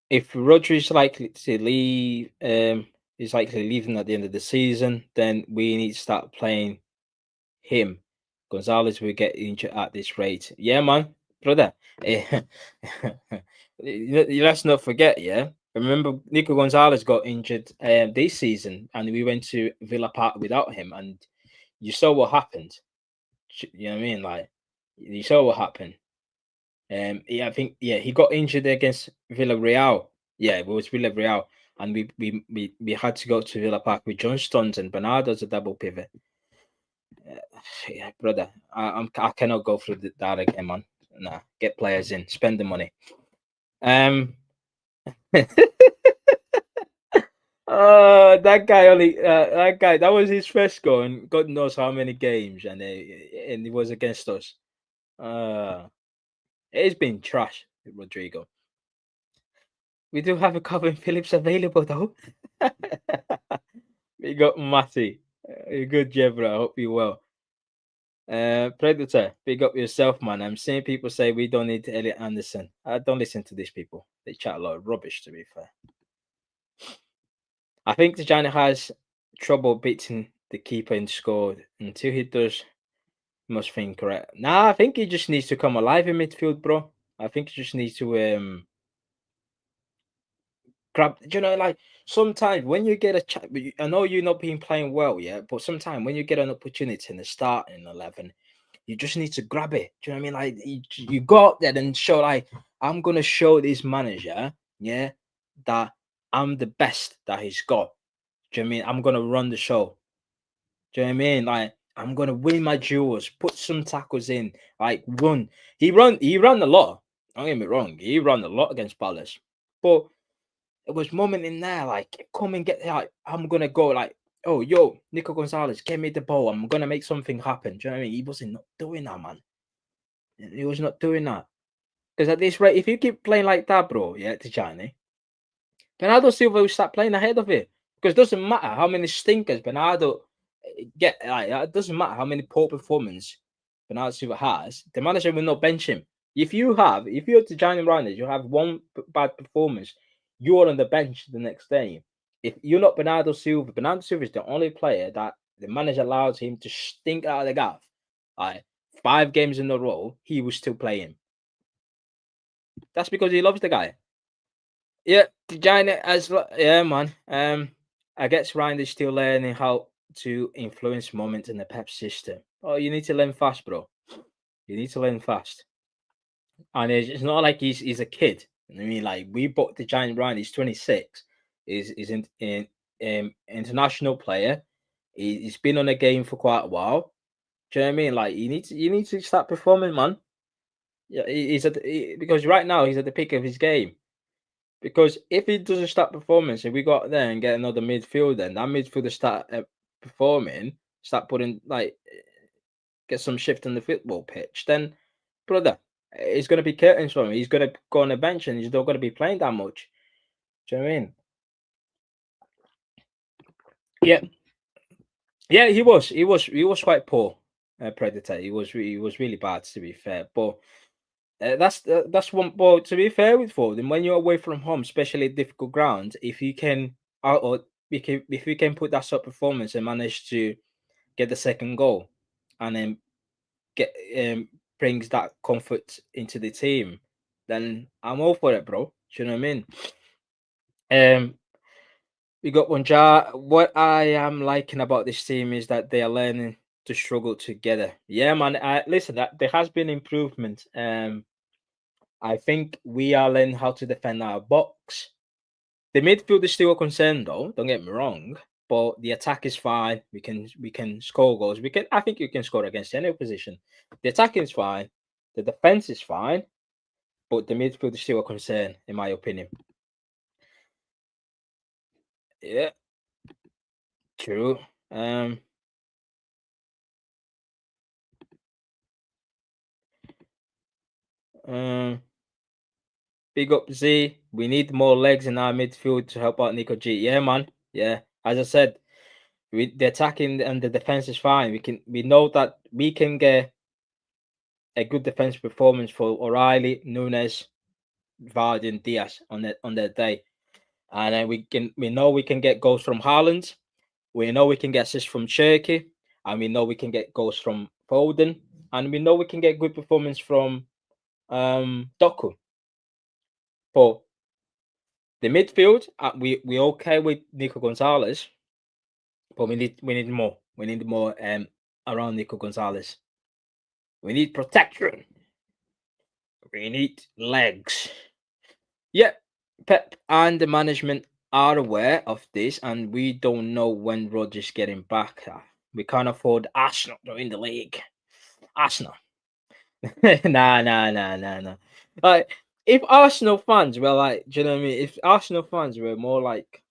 If Rodri is likely to leave, is likely leaving at the end of the season, then we need to start playing him. Gonzalez will get injured at this rate. Yeah, man, brother. Let's not forget, yeah. Remember, Nico Gonzalez got injured this season, and we went to Villa Park without him, and you saw what happened. You know what I mean? Like, you saw what happened. Yeah, I think he got injured against Villarreal. Yeah, it was Villarreal, and we had to go to Villa Park with John Stones and Bernardo as a double pivot. Yeah, brother, I cannot go through that again, man. Nah, get players in, spend the money. That guy that was his first goal, and God knows how many games, and it was against us. It's been trash, Rodrigo. We do have a Calvin Phillips available though. We got Matty. Good, Jebra. I hope you well. Predator, big up yourself, man. I'm seeing people say we don't need Elliot Anderson. I don't listen to these people. They chat a lot of rubbish, to be fair. I think the Giant has trouble beating the keeper in scored. Until he does, he must think correct. Nah, I think he just needs to come alive in midfield, bro. I think he just needs to grab. Like sometimes when you get a chat, I know you're not been playing well yet, but sometimes when you get an opportunity in the starting 11, you just need to grab it. Do you know what I mean? Like you go out there and show, like, I'm gonna show this manager, yeah, that I'm the best that he's got. Do you know what I mean? I'm gonna run the show. Do you know what I mean? Like, I'm gonna win my duels, put some tackles in, like run. He ran a lot. Don't get me wrong, he ran a lot against Palace. But it was moment in there, like, come and get, like, I'm gonna go, like, oh yo, Nico Gonzalez, get me the ball. I'm gonna make something happen. Do you know what I mean? He wasn't not doing that, man. He was not doing that. Because at this rate, if you keep playing like that, bro, yeah, Tijani, Bernardo Silva will start playing ahead of it. Because it doesn't matter how many stinkers Bernardo get, like, it doesn't matter how many poor performance Bernardo Silva has, the manager will not bench him. If you're Tijani Reinders, you have one bad performance, you're on the bench the next day. If you're not Bernardo Silva is the only player that the manager allows him to stink out of the gaff. Like 5 games in a row, he was still playing. That's because he loves the guy. Yeah, Tijani as well. Yeah, man. I guess Ryan is still learning how to influence moments in the Pep system. Oh, you need to learn fast, bro. You need to learn fast. And it's not like he's a kid. I mean, like, we bought the Giant Ryan. He's 26. He's in international player. He's been on a game for quite a while. Do you know what I mean? Like, you need to start performing, man. Yeah, because right now he's at the peak of his game. Because if he doesn't start performance, if we got there and get another midfielder, and that midfielder start performing, start putting, like, get some shift on the football pitch, then, brother, it's going to be curtains for him. He's going to go on the bench and he's not going to be playing that much. Do you know what I mean? Yeah, yeah, he was quite poor, Predator. He was really bad, to be fair. But that's one. But to be fair with Foden, when you're away from home, especially difficult grounds, if you can, or if you can put that sort of performance and manage to get the second goal, and then get brings that comfort into the team, then I'm all for it, bro. Do you know what I mean? We got one jar. What I am liking about this team is that they are learning to struggle together. Yeah, man. Listen, that there has been improvement. I think we are learning how to defend our box. The midfield is still a concern, though. Don't get me wrong, but the attack is fine. We can score goals. I think you can score against any opposition. The attack is fine. The defense is fine, but the midfield is still a concern, in my opinion. Yeah, true. Um, Big up Z. We need more legs in our midfield to help out Nico G. Yeah, man. Yeah. As I said, the attacking and the defense is fine. We know that we can get a good defense performance for O'Reilly, Nunes, Vardy, and Diaz on their day. And then we know we can get goals from Haaland. We know we can get assists from Cherky, and we know we can get goals from Foden, and we know we can get good performance from Doku. But the midfield, we okay with Nico Gonzalez, but we need more. We need more around Nico Gonzalez. We need protection. We need legs. Yeah, Pep and the management are aware of this, and we don't know when Rodgers getting back. We can't afford Arsenal in the league. Arsenal. Nah. Like, if Arsenal fans were like, do you know what I mean? If Arsenal fans were more like,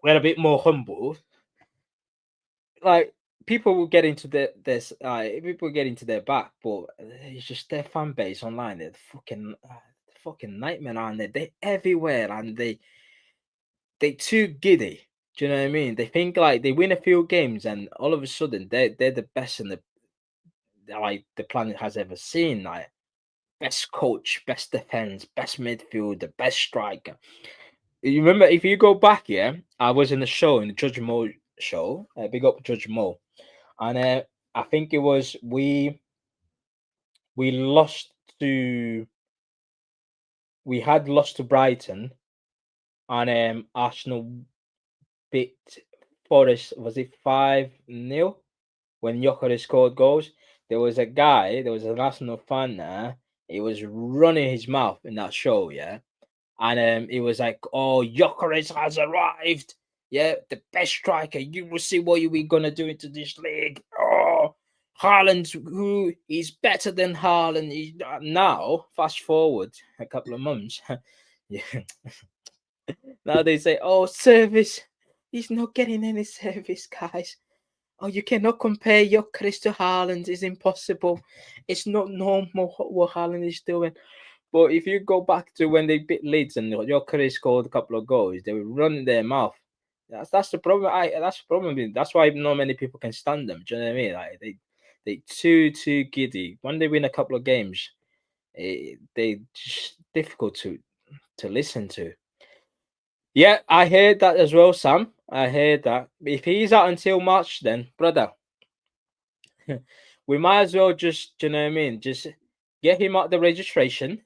we're a bit more humble, like, people will get into people get into their back, but it's just their fan base online. They're fucking nightmare, aren't they? They're everywhere, and they too giddy. Do you know what I mean? They think like they win a few games, and all of a sudden they're the best in the like the planet has ever seen. Like best coach, best defense, best midfielder, best striker. You remember if you go back, yeah, I was in the show in the Judge Mo show. Big up Judge Mo, and I think it was we lost to we had lost to Brighton, and Arsenal beat Forest. Was it 5-0 when Yokore scored goals? There was a guy, there was an Arsenal fan there. He was running his mouth in that show, yeah. And he was like, "Oh, Gyökeres has arrived. Yeah, the best striker. You will see what we're gonna do into this league. Oh, Haaland, who is better than Haaland. Now, fast forward a couple of months, yeah. Now they say, "Oh, service. He's not getting any service, guys. Oh, you cannot compare Gyökeres to Haaland. It's impossible. It's not normal what Haaland is doing." But if you go back to when they beat Leeds and Gyökeres scored a couple of goals, they were running their mouth. That's the problem. That's the problem. That's why not many people can stand them. Do you know what I mean? Like they too giddy. When they win a couple of games, they just difficult to listen to. Yeah, I heard that as well, Sam. I heard that. If he's out until March, then brother, we might as well just, do you know what I mean? Just get him out the registration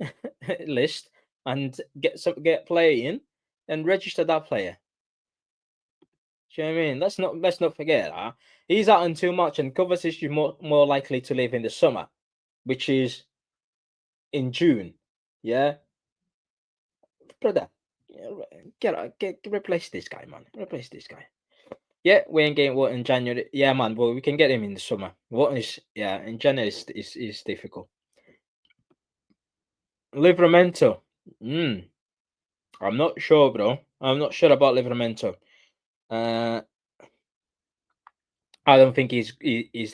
list and get player in and register that player. Do you know what I mean? Let's not forget that he's out until March, and Kovacic is more likely to leave in the summer, which is in June. Yeah, brother, get replace this guy, man. Replace this guy. Yeah, we ain't getting what in January. Yeah, man. Well, we can get him in the summer. What is in January is difficult. Livramento. I'm not sure, bro. I'm not sure about Livramento. I don't think he's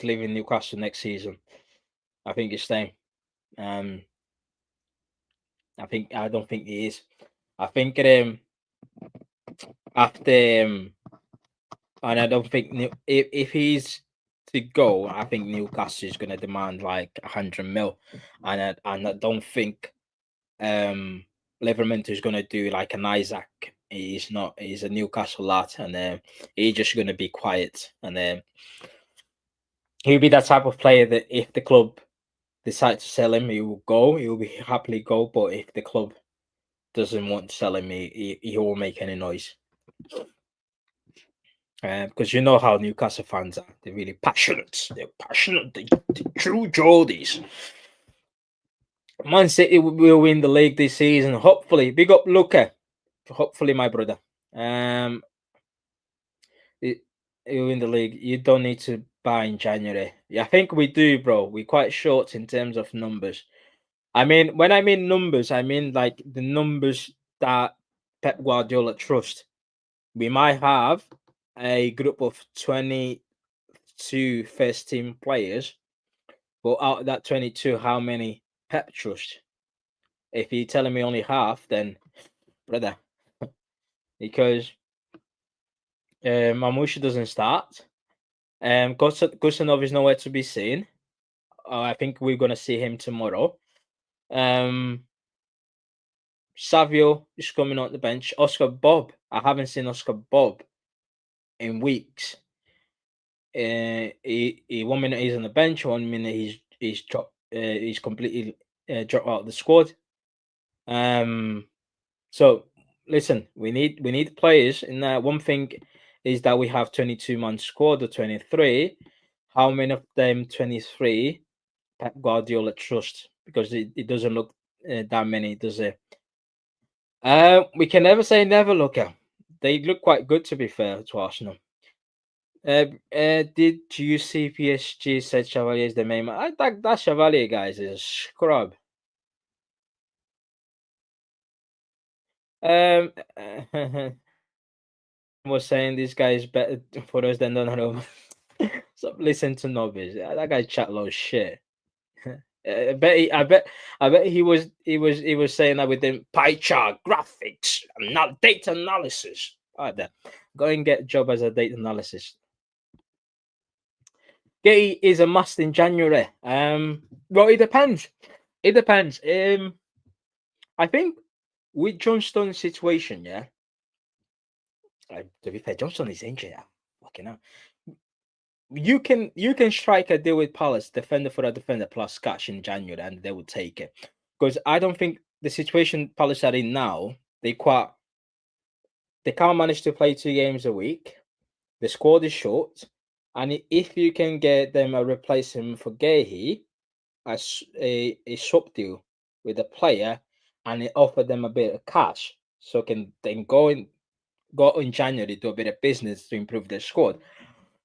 leaving Newcastle next season. I think he's staying. I don't think he is. I think after and I don't think if he's to go, I think Newcastle is going to demand like 100 mil, and I don't think Livermore is going to do like an Isaac. He's not. He's a Newcastle lad, and he's just going to be quiet. And he'll be that type of player that if the club decide to sell him, he will go. He will be happily go. But if the club doesn't want to sell him, he won't make any noise. Because you know how Newcastle fans are. They're really passionate. They're passionate. They're true Geordies. Man City will win the league this season. Hopefully. Big up Luca. Hopefully, my brother. You win the league. You don't need to buy in January. Yeah, I think we do, bro. We're quite short in terms of numbers. I mean, when I mean numbers, I mean like the numbers that Pep Guardiola trust. We might have a group of 22 first team players, but out of that 22, how many Pep trust? If you're telling me only half, then brother, because Mamushi doesn't start. Gusanov is nowhere to be seen. I think we're gonna see him tomorrow. Savio is coming on the bench. Oscar Bob. I haven't seen Oscar Bob in weeks. 1 minute he's on the bench, 1 minute he's completely dropped out of the squad. So listen, we need players in there. One thing is that we have 22-man squad or 23. How many of them 23 Pep Guardiola trust? Because it doesn't look that many, does it? We can never say never, Luca. They look quite good, to be fair, to Arsenal. Did you see PSG said Chevalier is the main man? I think that Chevalier, guys, is a scrub. Was saying this guy is better for us than Donnarumma. Stop listening to Nobbies. That guy chat low shit. I bet he was saying that with the pie chart, graphics, and not data analysis. All right, then. Go and get a job as a data analysis. Gay is a must in January. Well, it depends. It depends. I think with Johnstone's situation, yeah. To be fair, Johnston is injured. Fucking hell. You can strike a deal with Palace, defender for a defender plus cash in January, and they would take it. Because I don't think the situation Palace are in now, they can't manage to play 2 games a week. The squad is short, and if you can get them a replacement for Gehi, a swap deal with a player, and it offer them a bit of cash, so can then go in January do a bit of business to improve their squad.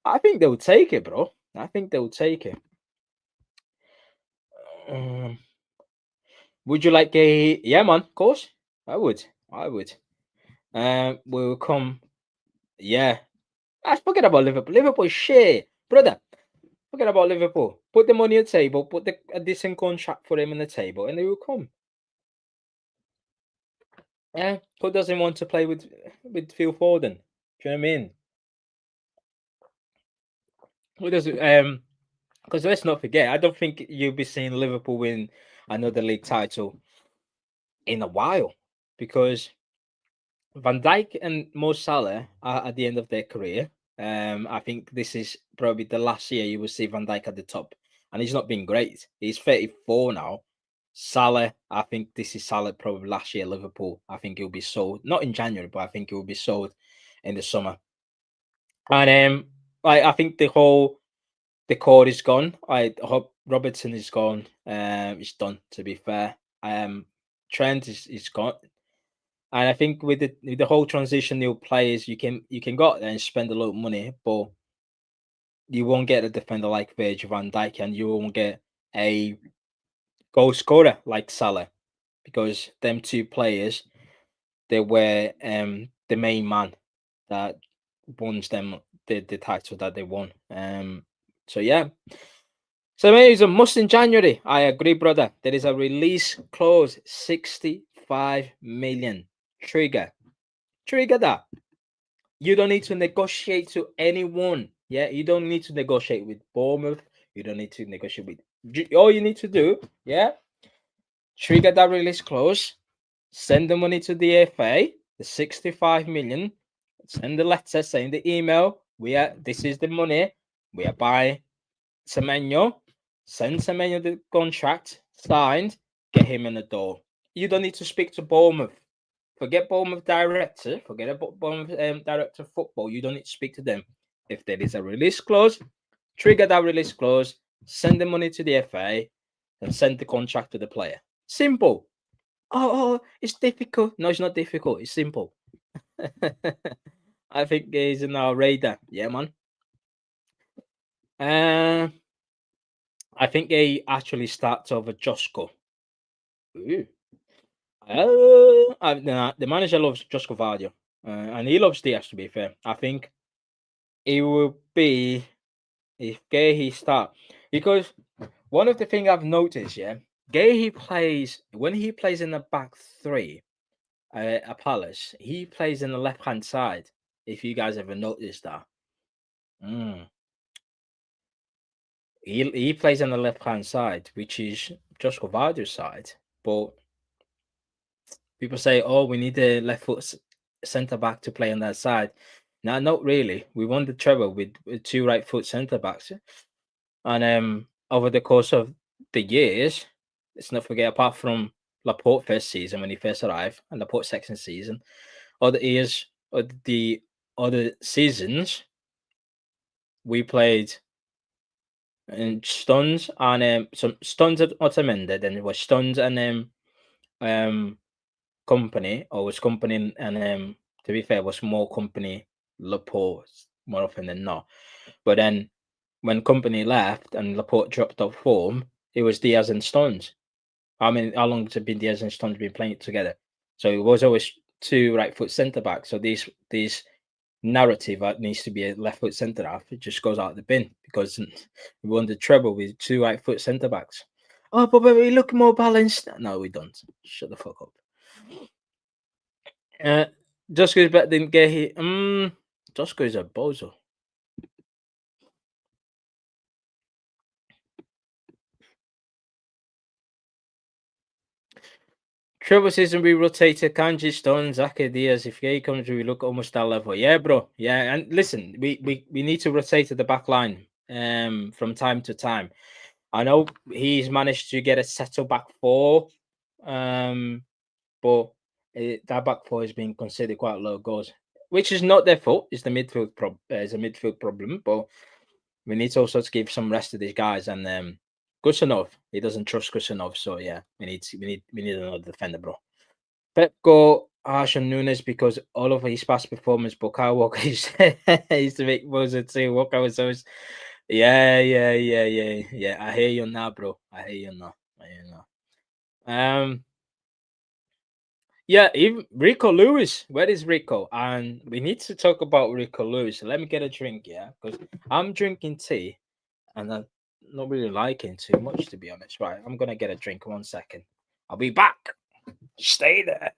I think they would take it, bro. I think they would take it. Um, would you like a? Yeah, man. Of course, I would. I would. We'll come. Yeah. Forget about Liverpool. Liverpool shit, brother. Forget about Liverpool. Put the money on the table. Put a decent contract for him on the table, and they will come. Yeah. Who doesn't want to play with Phil Foden? Do you know what I mean? Who doesn't? Because let's not forget, I don't think you'll be seeing Liverpool win another league title in a while, because Van Dijk and Mo Salah are at the end of their career. I think this is probably the last year you will see Van Dijk at the top, and he's not been great. He's 34 now. Salah, I think this is Salah probably last year at Liverpool. I think he'll be sold, not in January, but I think he will be sold in the summer. And I think the core is gone. I hope Robertson is gone. It's done. To be fair, Trent is gone. And I think with the whole transition new players, you can go out there and spend a lot of money, but you won't get a defender like Virgil van Dijk, and you won't get a goal scorer like Salah, because them two players, they were the main man that won them the title that they won. So yeah. So maybe it's a must in January. I agree, brother. There is a release clause, 65 million. Trigger that. You don't need to negotiate to anyone. Yeah, you don't need to negotiate with Bournemouth. You don't need to negotiate with. All you need to do, yeah, trigger that release clause. Send the money to the FA, the 65 million. Send the letter, send the email. This is the money. We are buying Semenyo. Send Semenyo the contract signed. Get him in the door. You don't need to speak to Bournemouth. Forget Bournemouth director. Forget about Bournemouth director of football. You don't need to speak to them. If there is a release clause, trigger that release clause. Send the money to the FA, and send the contract to the player. Simple. It's difficult. No, it's not difficult. It's simple. I think he's in our radar. Yeah, man. Uh, I think he actually starts over Josko. Ooh. The manager loves Josko Vardio, and he loves Diaz. To be fair, I think it will be if Gay start, because one of the things I've noticed, yeah, Gay plays when he plays in the back three, at Palace, he plays in the left hand side. If you guys ever noticed that, mm. he plays on the left hand side, which is Josko Vardio's side, but people say, "Oh, we need a left foot centre back to play on that side." No, not really. We won the treble with two right foot centre backs, and over the course of the years, let's not forget, apart from Laporte first season when he first arrived, and Laporte second season, other years, or the other seasons, we played in Stones and some Stones at Otamendi, then it was Stones and Company, or was Company and to be fair, was more Company Laporte more often than not. But then when Company left and Laporte dropped off form, it was Diaz and Stones. I mean, how long has it been Diaz and Stones been playing together? So it was always two right foot centre backs. So these narrative that needs to be a left foot centre half, it just goes out the bin, because we won the treble with two right foot centre backs. Oh, but we look more balanced. No, we don't. Shut the fuck up. Uh, Josko is better than Gehi. Josko is a bozo. Trouble season we rotated Kanji, Stones, Ake, Diaz. If he comes, we look almost that level. Yeah, bro. Yeah, and listen, we need to rotate at the back line from time to time. I know he's managed to get a settle back four, but that back four has been considered quite low goals, which is not their fault. It's the midfield it's a midfield problem, but we need to also to give some rest to these guys. And Gusanov, he doesn't trust Gusanov, so yeah, we need another defender, bro. Pep go harsh on Nunes because all of his past performance, but Kyle Walker used to make Moser too. Walker was always, yeah. I hear you now, bro. I hear you now. I hear you now. Yeah, even Rico Lewis. Where is Rico? And we need to talk about Rico Lewis. Let me get a drink, yeah, because I'm drinking tea and I'm not really liking too much, to be honest. Right, I'm gonna get a drink. 1 second. I'll be back. Stay there.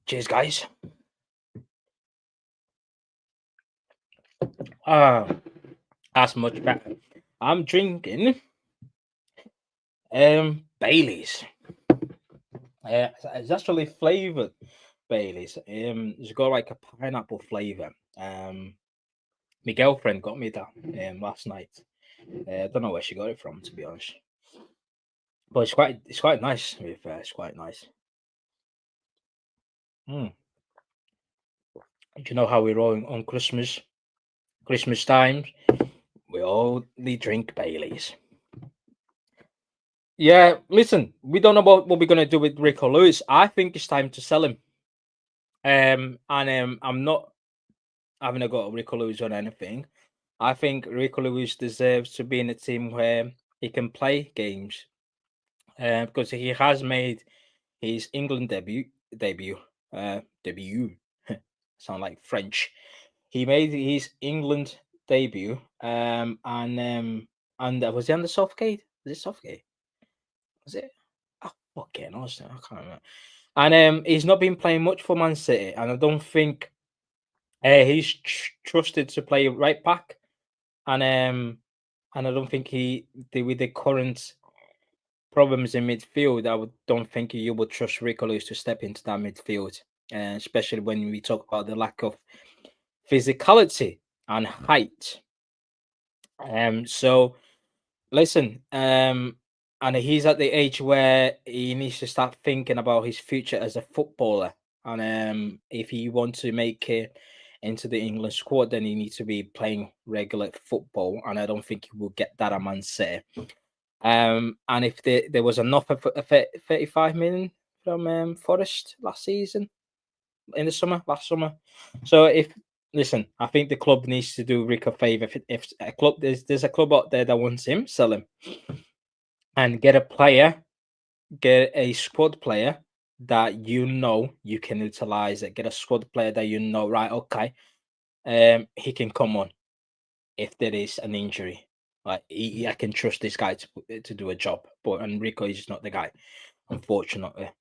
Cheers, guys. Ah, that's much better. I'm drinking Bailey's. It's actually flavored Bailey's. It's got like a pineapple flavor. My girlfriend got me that last night. I don't know where she got it from, to be honest. But it's quite nice. To be fair, it's quite nice. Mm. You know how we're rolling on Christmas time. We only drink Baileys. Yeah, listen, we don't know what we're gonna do with Rico Lewis. I think it's time to sell him. And I'm not having a go at Rico Lewis on anything. I think Rico Lewis deserves to be in a team where he can play games. Because he has made his England debut. Sound like French. He made his England debut. And was he on the Southgate? Was it Southgate? Was it? Oh, fucking honestly, I can't remember. And he's not been playing much for Man City, and I don't think he's trusted to play right back. And I don't think with the current problems in midfield, don't think you would trust Rico Lewis to step into that midfield, especially when we talk about the lack of physicality and height. So listen, and he's at the age where he needs to start thinking about his future as a footballer. And if he wants to make it into the England squad, then he needs to be playing regular football. And I don't think he will get that at Man City. And if there was an offer for 35 million from Forest last season, in the last summer. So listen, I think the club needs to do Rick a favor. If a club there's a club out there that wants him, sell him, and get a squad player that you can utilize it. Get a squad player that right, okay, he can come on if there is an injury. Like I can trust this guy to do a job, but Enrico is just not the guy, unfortunately.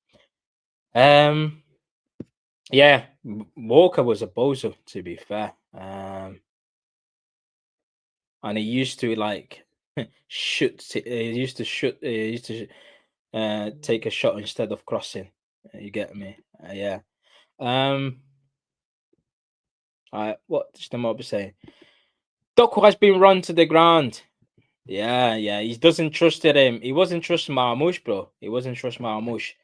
Yeah, Walker was a bozo, to be fair. And he used to like shoot. He used to shoot. He used to take a shot instead of crossing. You get me? Yeah. What does the mob say? Doku has been run to the ground. Yeah. He doesn't trust him. He wasn't trust Marmoush, bro. He wasn't trust Marmoush.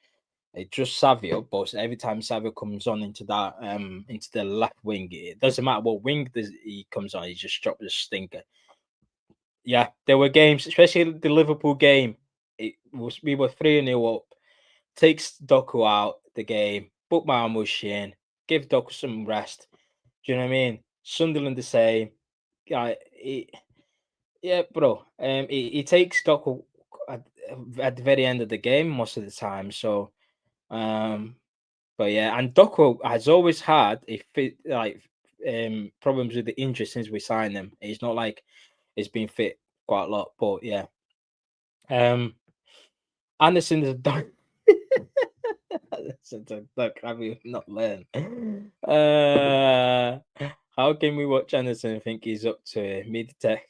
It's just Savio, but every time Savio comes on into that into the left wing, it doesn't matter what wing he comes on, he just drops a stinker. Yeah, there were games, especially the Liverpool game. We were 3-0 up. Takes Doku out the game, put Marmoush in, give Doku some rest. Do you know what I mean? Sunderland the same. Yeah, bro. He takes Doku at the very end of the game most of the time. So, but yeah, and Doku has always had problems with the injury since we signed him. He's not like he's been fit quite a lot, but yeah. Anderson is a dog. Look, have you not learned? How can we watch Anderson and think he's up to mid tech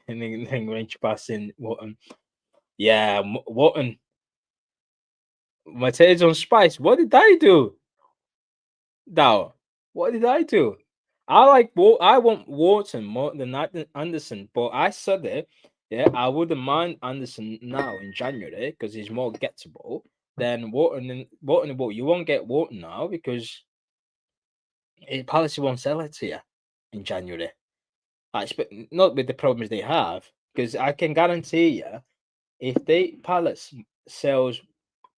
and then range passing? Wharton, yeah, Wharton. My tail's on spice. What did I do? Now, what did I do? I want Wharton more than Anderson, but I said it. Yeah, I wouldn't mind Anderson now in January because he's more gettable than Wharton. But you won't get Wharton now because Palace won't sell it to you in January. Not with the problems they have, because I can guarantee you, if Palace sells,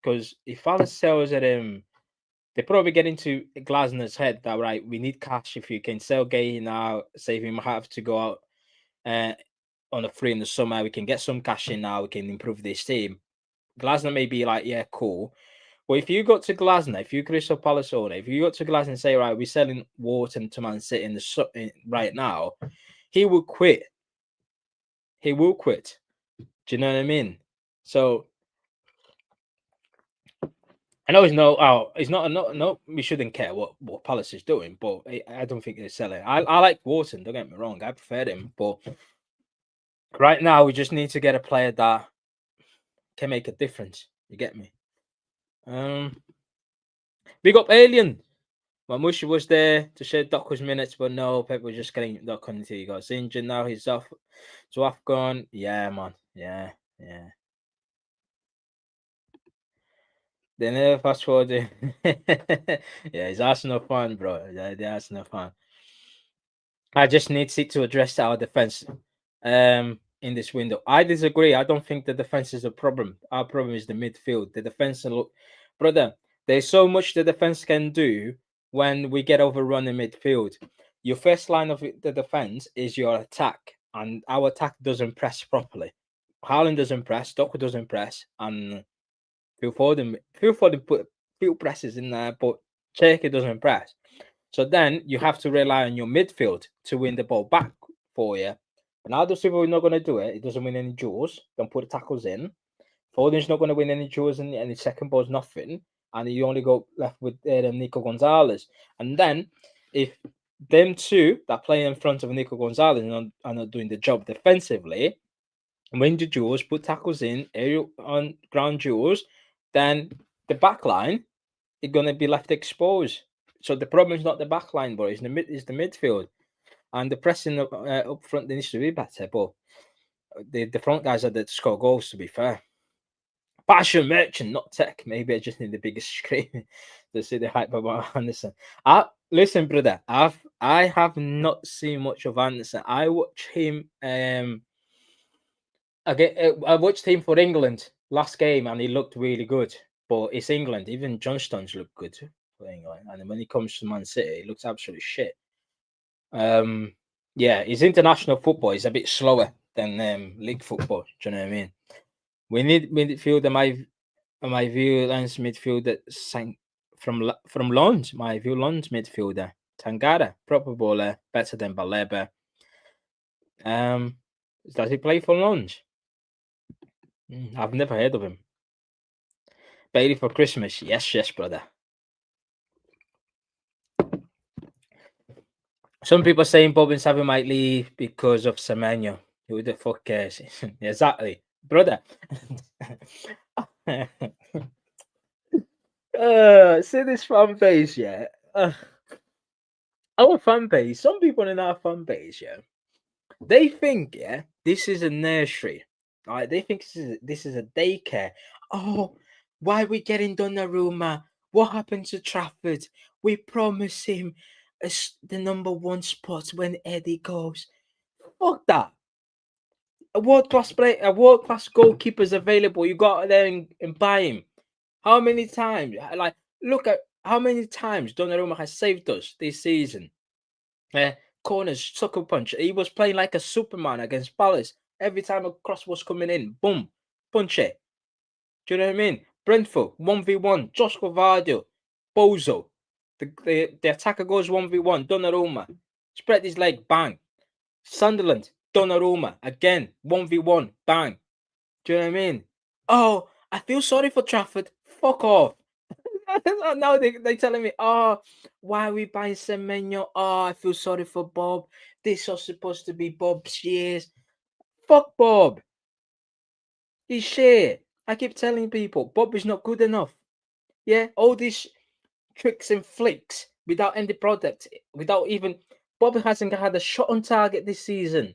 because if Palace sells at they probably get into Glasner's head that right, we need cash. If you can sell Gay now, save him have to go out on a free in the summer, we can get some cash in now. We can improve this team. Glasner may be like, yeah, cool. But if you got to Glasner, if you Crystal Palace owner, if you got to Glasner and say, right, we're selling Wharton to Man City right now, he will quit. He will quit. Do you know what I mean? So I know he's no. We shouldn't care what Palace is doing, but I don't think they're selling. I like Wharton. Don't get me wrong. I prefer him, but right now we just need to get a player that can make a difference. You get me? We got Alien. Mamushi was there to share Doku's minutes, but no, Pep was just getting Doku until he got injured. Now he's off to Afghan. Yeah, man. Yeah. They never fast forward. Yeah, he's Arsenal fan, bro. Yeah, the Arsenal fan. I just need to address our defense in this window. I disagree. I don't think the defense is a problem. Our problem is the midfield. The defense, look, brother, there's so much the defense can do when we get overrun in midfield. Your first line of the defense is your attack, and our attack doesn't press properly. Haaland doesn't press, Doku doesn't press, and Phil Foden put few presses in there, but Cherky doesn't press. So then you have to rely on your midfield to win the ball back for you. Ronaldo Silva is not going to do it. He doesn't win any duels. Don't put the tackles in. Foden's not going to win any duels and any second balls, nothing. And you only go left with Nico Gonzalez. And then if them two that play in front of Nico Gonzalez are not doing the job defensively, win the duels, put tackles in, aerial on ground duels, then the back line is going to be left exposed. So the problem is not the back line, but it's the midfield. And the pressing up front needs to be better. But the front guys are there to score goals, to be fair. Passion merchant, not tech. Maybe I just need the biggest screen to see the hype about Anderson. Listen, brother, I have not seen much of Anderson. I watch him I watched him for England last game and he looked really good. But it's England. Even John Stones look good for England. And when he comes to Man City, he looks absolutely shit. Yeah, his international football is a bit slower than league football. Do you know what I mean? We need midfielder. My view, Lens midfielder sang from Lons. My view, Lons midfielder Tangara, proper baller, better than Baleba. Does he play for Lons? I've never heard of him. Bailey for Christmas. Yes, brother. Some people saying Bob and Savvy might leave because of Semenyo. Who the fuck cares? Exactly. Brother. See this fan base, yeah. Our fan base, some people in our fan base, yeah, they think, yeah, this is a nursery. Right? They think this is a daycare. Oh, Why are we getting Donnarumma? What happened to Trafford? We promised him the number one spot when Eddie goes. Fuck that. A world class play, a world class goalkeeper is available. You go out there and buy him. How many times? Like, look at how many times Donnarumma has saved us this season. Corners, sucker punch. He was playing like a Superman against Palace. Every time a cross was coming in, boom, punch it. Do you know what I mean? Brentford, 1v1. Josh Gavardio, Bozo. The attacker goes 1v1. Donnarumma. Spread his leg, bang. Sunderland, Donnarumma. Again, 1v1, bang. Do you know what I mean? Oh, I feel sorry for Trafford. Fuck off. Now they telling me, oh, why are we buying Semenyo? Oh, I feel sorry for Bob. This was supposed to be Bob's years. Fuck Bob. He's shit. I keep telling people, Bob is not good enough. Yeah, all these tricks and flicks without any product, without even Bob hasn't had a shot on target this season.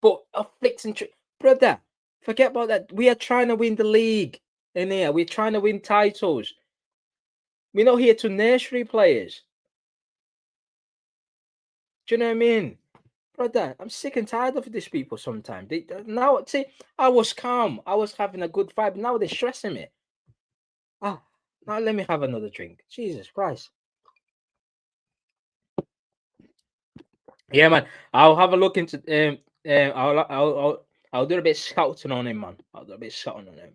But flicks and tricks, brother. Forget about that. We are trying to win the league in here. We're trying to win titles. We're not here to nursery players. Do you know what I mean? Brother, I'm sick and tired of these people sometimes. Now, see, I was calm. I was having a good vibe. Now they're stressing me. Ah, now let me have another drink. Jesus Christ. Yeah, man. I'll have a look into I'll do a bit of scouting on him, man. I'll do a bit of scouting on him.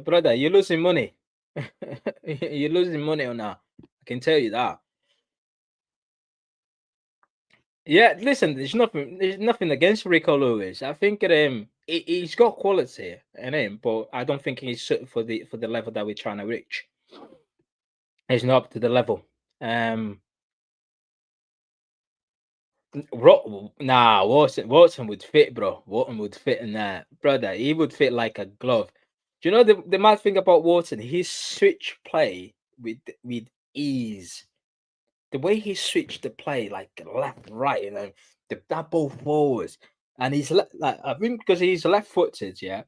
Brother, you're losing money. You're losing money on that. I can tell you that. Yeah, listen, there's nothing against Rico Lewis. I think he's got quality in him, but I don't think he's suited for the level that we're trying to reach. He's not up to the level. Watson would fit, bro. Watson would fit in there, brother. He would fit like a glove. Do you know the mad thing about Watson? He switch play with ease. The way he switched the play, like left, right, that ball forwards, and he's like I think because he's left-footed, yeah,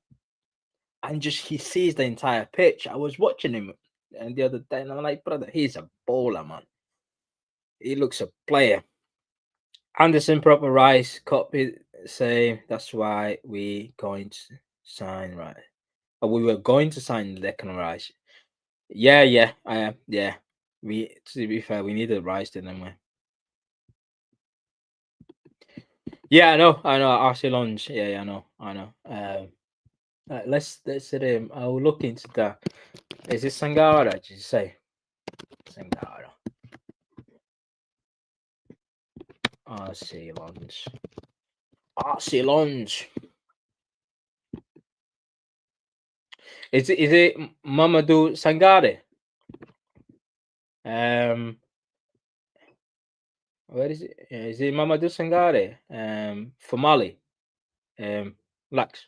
and just he sees the entire pitch. I was watching him and the other day, and I'm like, brother, he's a bowler, man. He looks a player. Anderson proper Rice copy say that's why we going to sign right. Or we were going to sign Declan Rice. Yeah, I am. Yeah. We to be fair, we needed Rice, didn't we? Yeah, I know. Arcelon's. Yeah, I know. Let's I'll look into that. Is it Sangara? Did you say Sangara? Arcelon's. Arcelon's. Is it Mamadou Sangare? Where is it? Is it Mamadou Sangare? For Mali. Lax.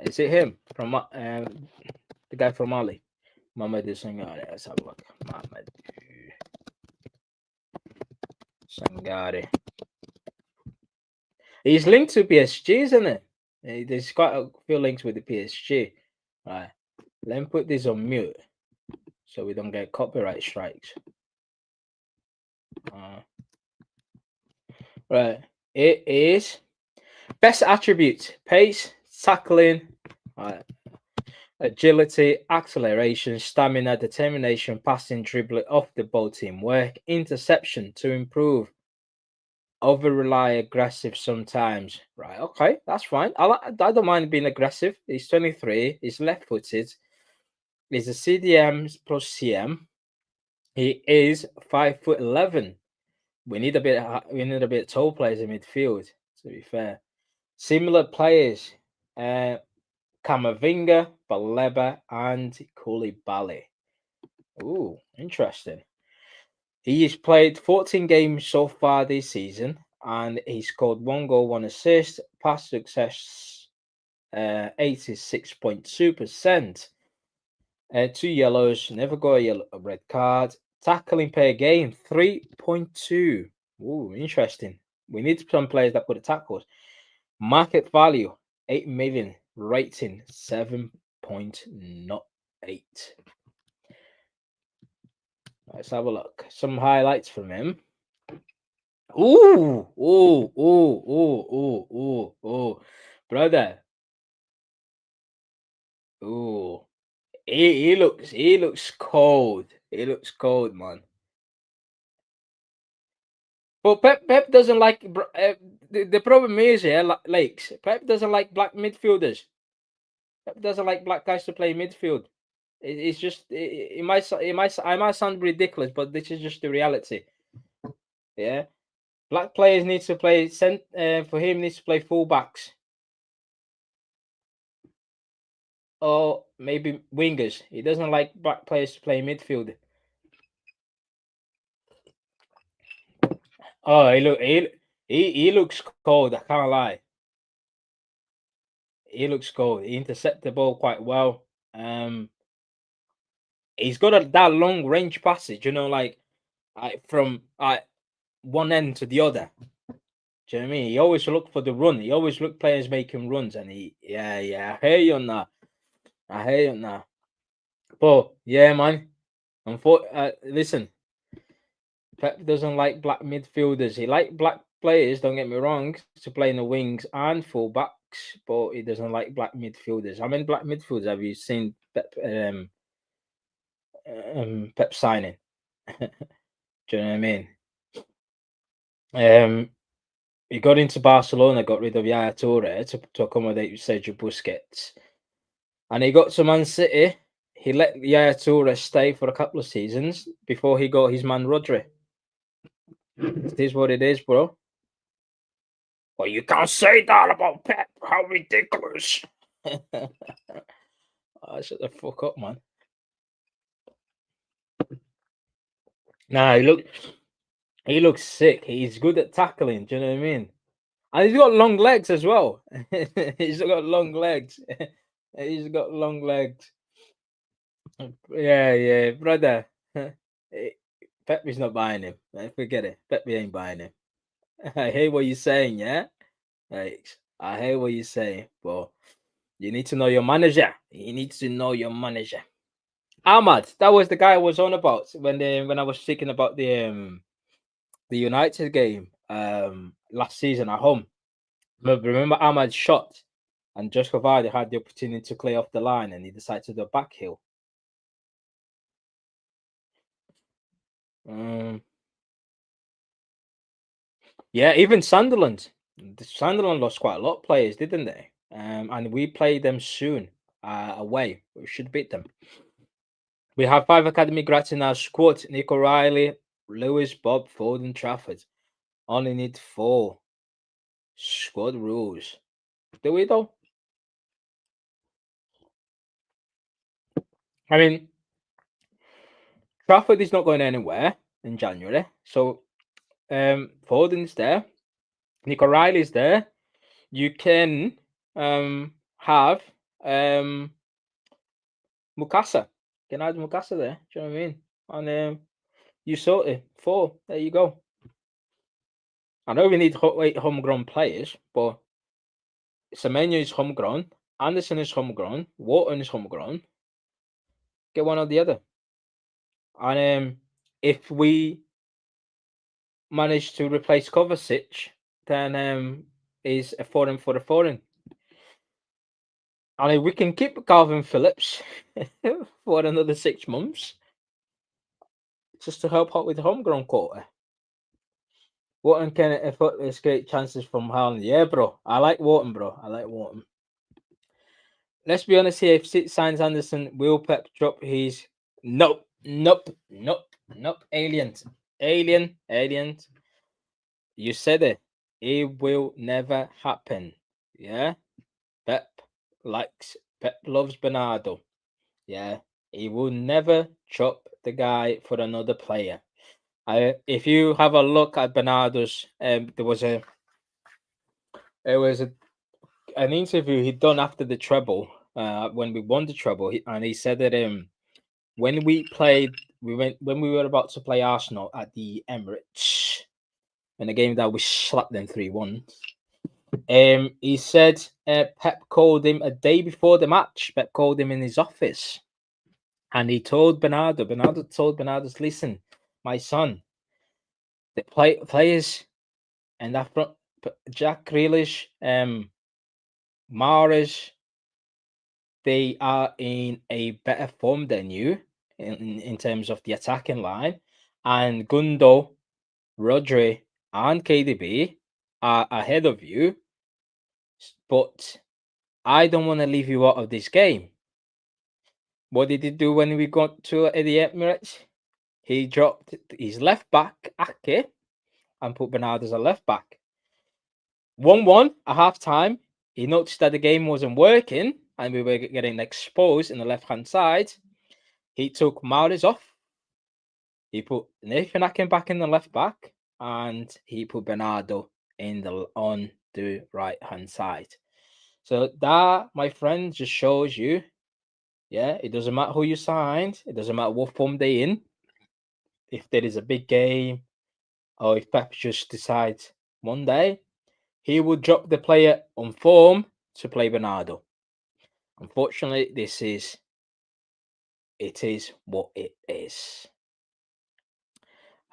Is it him from the guy from Mali? Mamadou Sangare. Let's have a look. Mamadou Sangare. He's linked to PSG, isn't it? There's quite a few links with the PSG. Right. Let me put this on mute so we don't get copyright strikes. Right. It is best attributes: pace, tackling, agility, acceleration, stamina, determination, passing, dribbling, off the ball teamwork, interception to improve. Over rely aggressive sometimes. Right. Okay, that's fine. I don't mind being aggressive. He's 23. He's left footed. He's a CDM plus CM. He is 5'11". We need a bit of tall players in midfield, to be fair. Similar players, Camavinga, Baleba, and Koulibaly. Ooh, interesting. He has played 14 games so far this season, and he scored 1 goal, 1 assist, pass success 86.2%. 2 yellows, never got a red card. Tackling per game 3.2. Ooh, interesting. We need some players that put the tackles. Market value 8 million, rating 7.08. Let's have a look. Some highlights from him. Ooh, ooh, ooh, ooh, ooh, ooh, ooh, brother. Ooh, he looks cold. He looks cold, man. But Pep doesn't like. The problem is, yeah, Lakes. Pep doesn't like black midfielders. Pep doesn't like black guys to play midfield. It's just I might sound ridiculous, but this is just the reality. Yeah, black players need to play for him needs to play fullbacks or maybe wingers. He doesn't like black players to play midfield. Oh, he looks cold. I can't lie. He looks cold. He intercepts the ball quite well. He's got that long range passage. Like from one end to the other. Do you know what I mean? He always look for the run. He always look players making runs, and I hear you on that. I hear you on that. But yeah, man. Listen, Pep doesn't like black midfielders. He like black players. Don't get me wrong, to play in the wings and fullbacks, but he doesn't like black midfielders. How many black midfielders have you seen Pep signing? Do you know what I mean? He got into Barcelona, got rid of Yaya Toure to accommodate Sergio Busquets, and he got to Man City. He let Yaya Toure stay for a couple of seasons before he got his man Rodri. It is what it is, bro. Well, you can't say that about Pep. How ridiculous! Oh, shut the fuck up, man. Nah, he looks sick. He's good at tackling. Do you know what I mean? And he's got long legs as well. He's got long legs. He's got long legs. Yeah, brother. Pep is not buying him. Forget it. Pep ain't buying him. I hear what you're saying, yeah? Like, I hear what you're saying, but you need to know your manager. You need to know your manager. Ahmad, that was the guy I was on about when I was speaking about the United game last season at home. Remember Ahmad's shot, and Joshua Vardy had the opportunity to clear off the line, and he decided to do a back heel. Yeah, even Sunderland. Sunderland lost quite a lot of players, didn't they? And we play them soon away. We should beat them. We have 5 academy grads in our squad: Nick O'Reilly, Lewis, Bob, Foden, Trafford. Only need 4. Squad rules. Do we though? I mean, Trafford is not going anywhere in January, so Foden's there. Nick O'Reilly's there. You can have Mukasa. You can add Mukasa there. Do you know what I mean? And you sort it. 4. There you go. I know we need 8 homegrown players, but Semenyo is homegrown. Anderson is homegrown. Wharton is homegrown. Get one or the other. And if we manage to replace Kovacic, then is a foreign for a foreign. And if we can keep Calvin Phillips for another 6 months, just to help out with the homegrown quota. Wharton can effortless great chances from Haaland. Yeah, bro. I like Wharton, bro. I like Wharton. Let's be honest here. If City signs Anderson, will Pep drop his nope. Aliens. Aliens. You said it. It will never happen. Yeah. Pep loves Bernardo. Yeah. He will never chop the guy for another player. If you have a look at Bernardo's, there was an interview he'd done after the treble, when we won the treble, and he said that when we were about to play Arsenal at the Emirates in a game that we slapped them 3-1. He said Pep called him a day before the match. Pep called him in his office, and he told Bernardo. Bernardo told Bernardo, "Listen, my son, the players and that front, Jack Grealish, Mahrez, they are in a better form than you in terms of the attacking line, and Gundo, Rodri, and KDB are ahead of you. But I don't want to leave you out of this game." What did he do when we got to the Emirates? He dropped his left back, Ake, and put Bernardo as a left back. 1-1 at half time. He noticed that the game wasn't working and we were getting exposed in the left hand side. He took Mahrez off. He put Nathan Ake back in the left back, and he put Bernardo on the right hand side. So that, my friend, just shows you, yeah, it doesn't matter who you signed, it doesn't matter what form they're in. If there is a big game, or if Pep just decides one day, he will drop the player on form to play Bernardo. Unfortunately, it is what it is.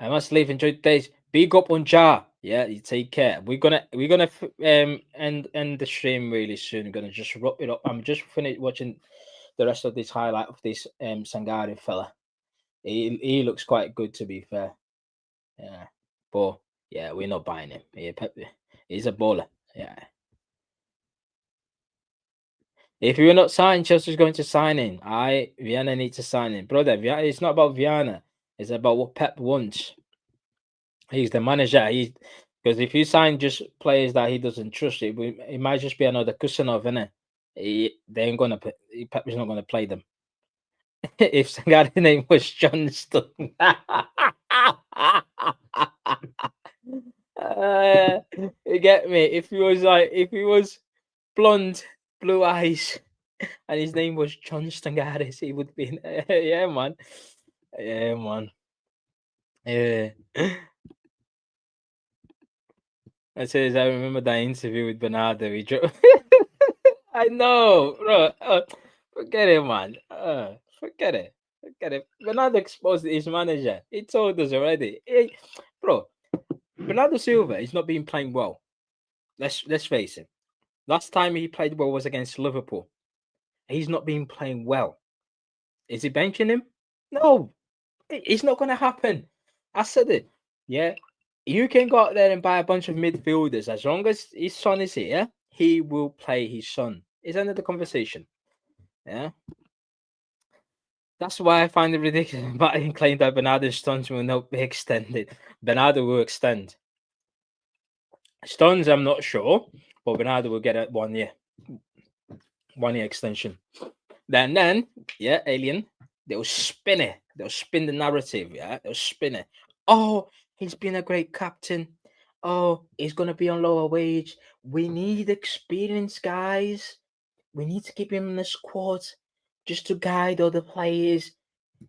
I must leave. Enjoy the days. Big up on Jar. Yeah, you take care. We're gonna end the stream really soon. We're gonna just wrap it up. I'm just finished watching the rest of this highlight of this Sangari fella. He looks quite good, to be fair. Yeah, but yeah, we're not buying him. He's a baller. Yeah. If you're not signed, Chelsea's going to sign in. Viana needs to sign in, brother. It's not about Viana. It's about what Pep wants. He's the manager. Because if you sign just players that he doesn't trust, it might just be another Kusanov, innit? They ain't gonna. Pep is not gonna play them. If Sangari's name was Johnston. You get me? If he was blonde, blue eyes, and his name was John Stangaris, he would be. Yeah, man. Yeah, man. Yeah. I says I remember that interview with Bernardo. I know, bro. Forget it, man. Forget it. Forget it. Bernardo exposed his manager. He told us already. Hey, bro, Bernardo Silva is not been playing well. Let's face it. Last time he played well was against Liverpool. He's not been playing well. Is he benching him? No, it's not going to happen. I said it. Yeah, you can go out there and buy a bunch of midfielders. As long as his son is here, he will play his son. Is another conversation. Yeah. That's why I find it ridiculous about him claiming that Bernardo's stunts will not be extended. Bernardo will extend. Stones, I'm not sure, but Bernardo will get a 1 year. 1 year extension. Then, yeah, Alien, they'll spin it. They'll spin the narrative, yeah. They'll spin it. Oh, he's been a great captain. Oh, he's gonna be on lower wage. We need experience, guys. We need to keep him in the squad just to guide other players.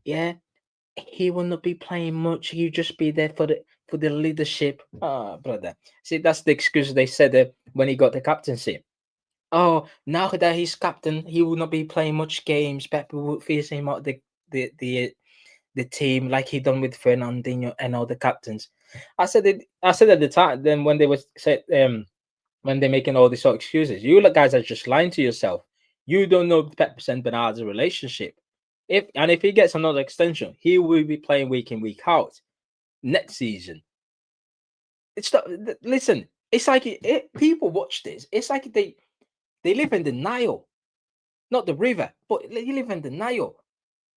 Yeah. He will not be playing much. He'll just be there for the leadership. Ah, brother. See, that's the excuse they said when he got the captaincy. Oh, now that he's captain, he will not be playing much games. Pep will phase him out the team like he done with Fernandinho and all the captains. I said it. I said at the time. Then when they was said when they're making all these sort of excuses, you guys are just lying to yourself. You don't know Pep and Bernardo's relationship. If he gets another extension, he will be playing week in week out next season. It's not. Listen, it's like people watch this. It's like they live in the Nile, not the river, but they live in the Nile.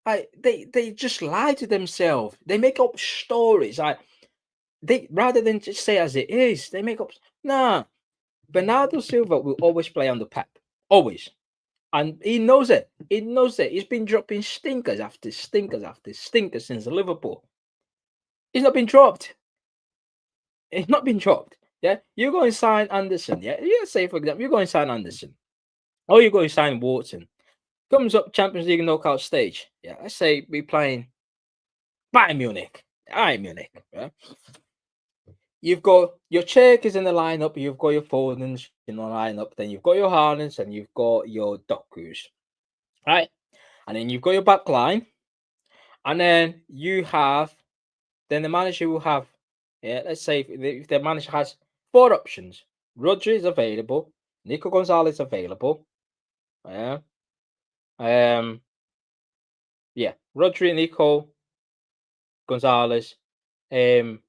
They just lie to themselves. They make up stories. They rather than just say as it is, they make up. Nah, Bernardo Silva will always play under Pep, always, and he knows it. He knows it. He's been dropping stinkers after stinkers after stinkers since Liverpool. He's not been dropped. He's not been dropped. Yeah, you go and sign Anderson. Yeah, you say for example, you go and sign Anderson, or you go and sign Wharton. Comes up Champions League knockout stage. Yeah, I say we playing Bayern Munich. Bayern Munich. Yeah? you've got your Cherkis in the lineup, you've got your Fodens in the lineup, then you've got your Harlands and you've got your Dokus, right? And then you've got your back line, and then you have then the manager will have, yeah, let's say if the manager has four options. Rodri is available, Nico Gonzalez is available, yeah, um, yeah, Rodri, Nico Gonzalez, um,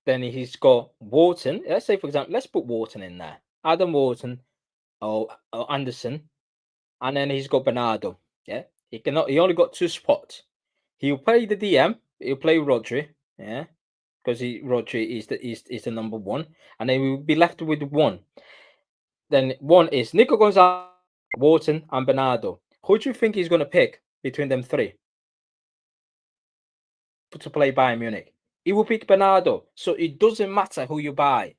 then he's got Wharton. Let's say, for example, let's put Wharton in there. Adam Wharton or Anderson, and then he's got Bernardo. Yeah, he cannot. He only got two spots. He'll play the DM. He'll play Rodri. Yeah, because Rodri is the number one, and then we'll be left with one. Then one is Nico Gonzalez, Wharton, and Bernardo. Who do you think he's going to pick between them three to play Bayern Munich? He will pick Bernardo, so it doesn't matter who you buy.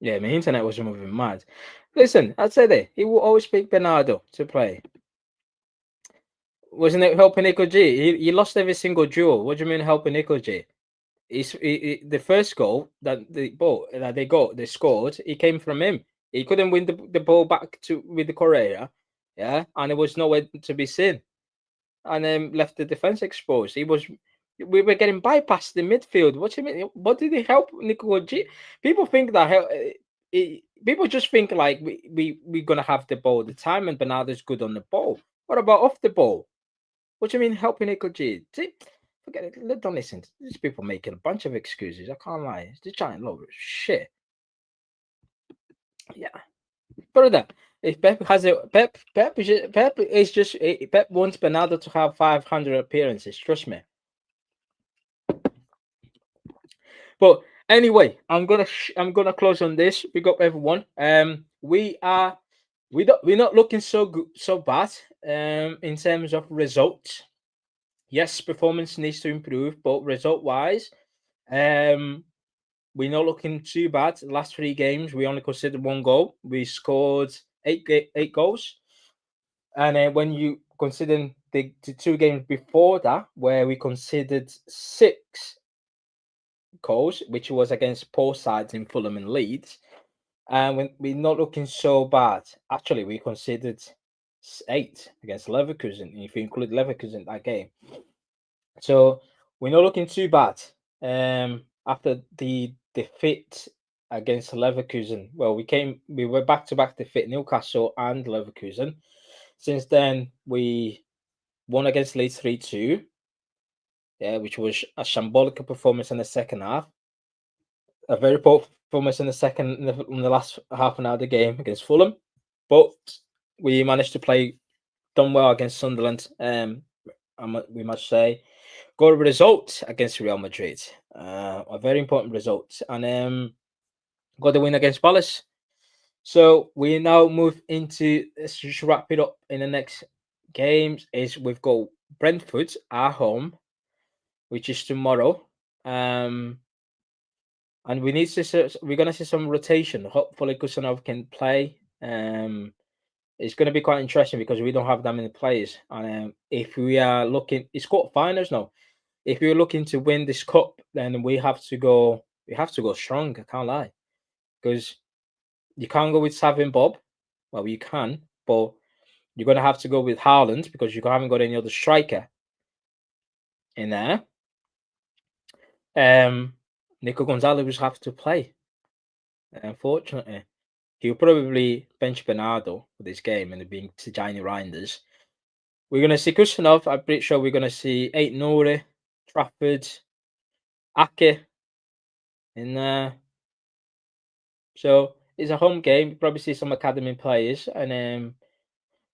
Yeah, my internet was moving mad. Listen, I'd say that he will always pick Bernardo to play. Wasn't it helping Nico G? He lost every single duel. What do you mean helping Nico G? The first goal that they scored, it came from him. He couldn't win the ball back to with the Correa, yeah, and it was nowhere to be seen, and then left the defense exposed. We were getting bypassed in midfield. What do you mean? What did he help Nico G? People think that people just think like we're gonna have the ball the time and Bernardo's good on the ball. What about off the ball? What do you mean helping Nico G? Forget it. Don't listen. These people making a bunch of excuses. I can't lie. They're giant load of shit. Yeah, brother. If Pep has a Pep is just Pep wants Bernardo to have 500 appearances. Trust me. But anyway, I'm gonna close on this. Big up everyone. We're not looking so good, so bad. In terms of results, yes, performance needs to improve, but result wise, we're not looking too bad. The last three games, we only considered one goal. We scored eight goals, and when you consider the two games before that, where we considered six goals, which was against poor sides in Fulham and Leeds, and we're not looking so bad. Actually, we considered eight against Leverkusen, if you include Leverkusen that game. So we're not looking too bad. After the defeat against Leverkusen, well, we were back to back defeat Newcastle and Leverkusen. Since then, we won against Leeds 3-2. Yeah, which was a shambolic performance in the second half. A very poor performance in the last half an hour of the game against Fulham, but we managed to play done well against Sunderland. We must say, got a result against Real Madrid, a very important result, and got the win against Palace. So we now move into, let's just wrap it up in the next games. Is we've got Brentford at home, which is tomorrow. And we're gonna see some rotation. Hopefully, Kusanov can play. It's gonna be quite interesting because we don't have that many players. And if we are looking, it's quarterfinals now. If we're looking to win this cup, then we have to go. We have to go strong. I can't lie, because you can't go with Savin Bob. Well, you can, but you're gonna have to go with Haaland because you haven't got any other striker in there. Nico Gonzalez will have to play. Unfortunately, he'll probably bench Bernardo for this game and being Tijani Reinders. We're gonna see Kusanov. I'm pretty sure we're gonna see Eight Nori, Trafford, Ake in there. So it's a home game. You probably see some academy players, and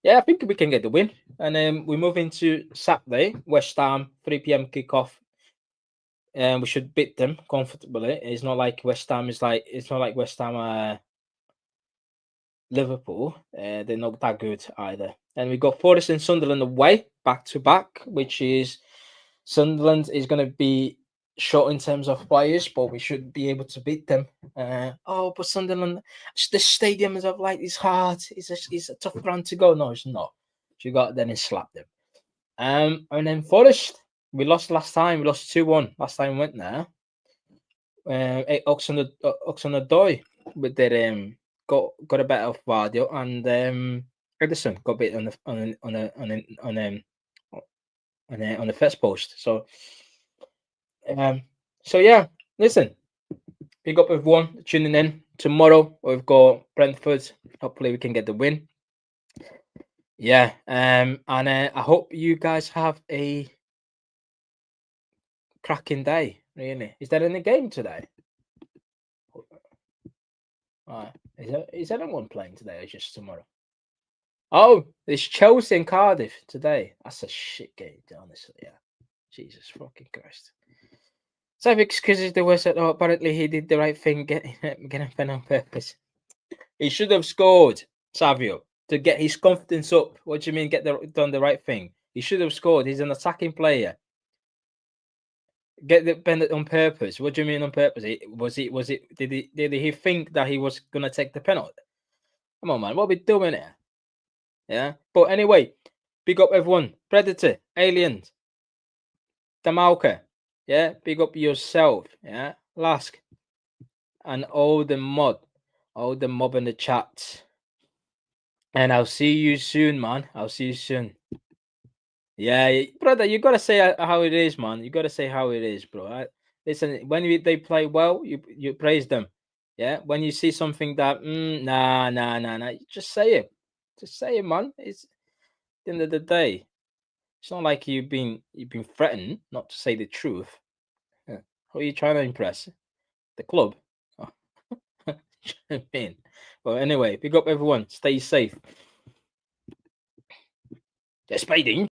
yeah, I think we can get the win. And we move into Saturday, West Ham, 3 p.m. kickoff. and we should beat them comfortably. It's not like West Ham it's not like West Ham Liverpool. They're not that good either. And we got Forest and Sunderland away back to back, which is Sunderland is going to be short in terms of players, but we should be able to beat them. But Sunderland, the stadium is of like it's hard. It's a tough ground to go. No, it's not. So you got then and slap them. And then Forest, we lost last time. We lost 2-1 last time we went there. Ox on the Doy with their got a bit of Vardio and Edison got a bit on the first post. So yeah, listen, big up everyone tuning in. Tomorrow we've got Brentford. Hopefully we can get the win. Yeah, and I hope you guys have a cracking day. Really, is there any game today? Is anyone playing today or just tomorrow? Oh, it's Chelsea and Cardiff today. That's a shit game, honestly. Yeah, Jesus fucking Christ. So excuses the worst. Oh, apparently he did the right thing, getting a pen on purpose. He should have scored, Savio, to get his confidence up. What do you mean, done the right thing? He should have scored. He's an attacking player. Get the pen on purpose. What do you mean on purpose? Did he think that he was gonna take the penalty? Come on, man. What are we doing here? Yeah. But anyway, big up everyone. Predator, Aliens, Damalka. Yeah. Big up yourself. Yeah. Lask. And all the mob in the chat. And I'll see you soon, man. I'll see you soon. Yeah, brother, you gotta say how it is, man. You gotta say how it is, bro. Listen, when they play well, you praise them. Yeah. When you see something that nah, you just say it. Just say it, man. It's at the end of the day. It's not like you've been threatened not to say the truth. Yeah. Who are you trying to impress? The club? Oh. I mean. Well, anyway, big up everyone. Stay safe. Just speeding.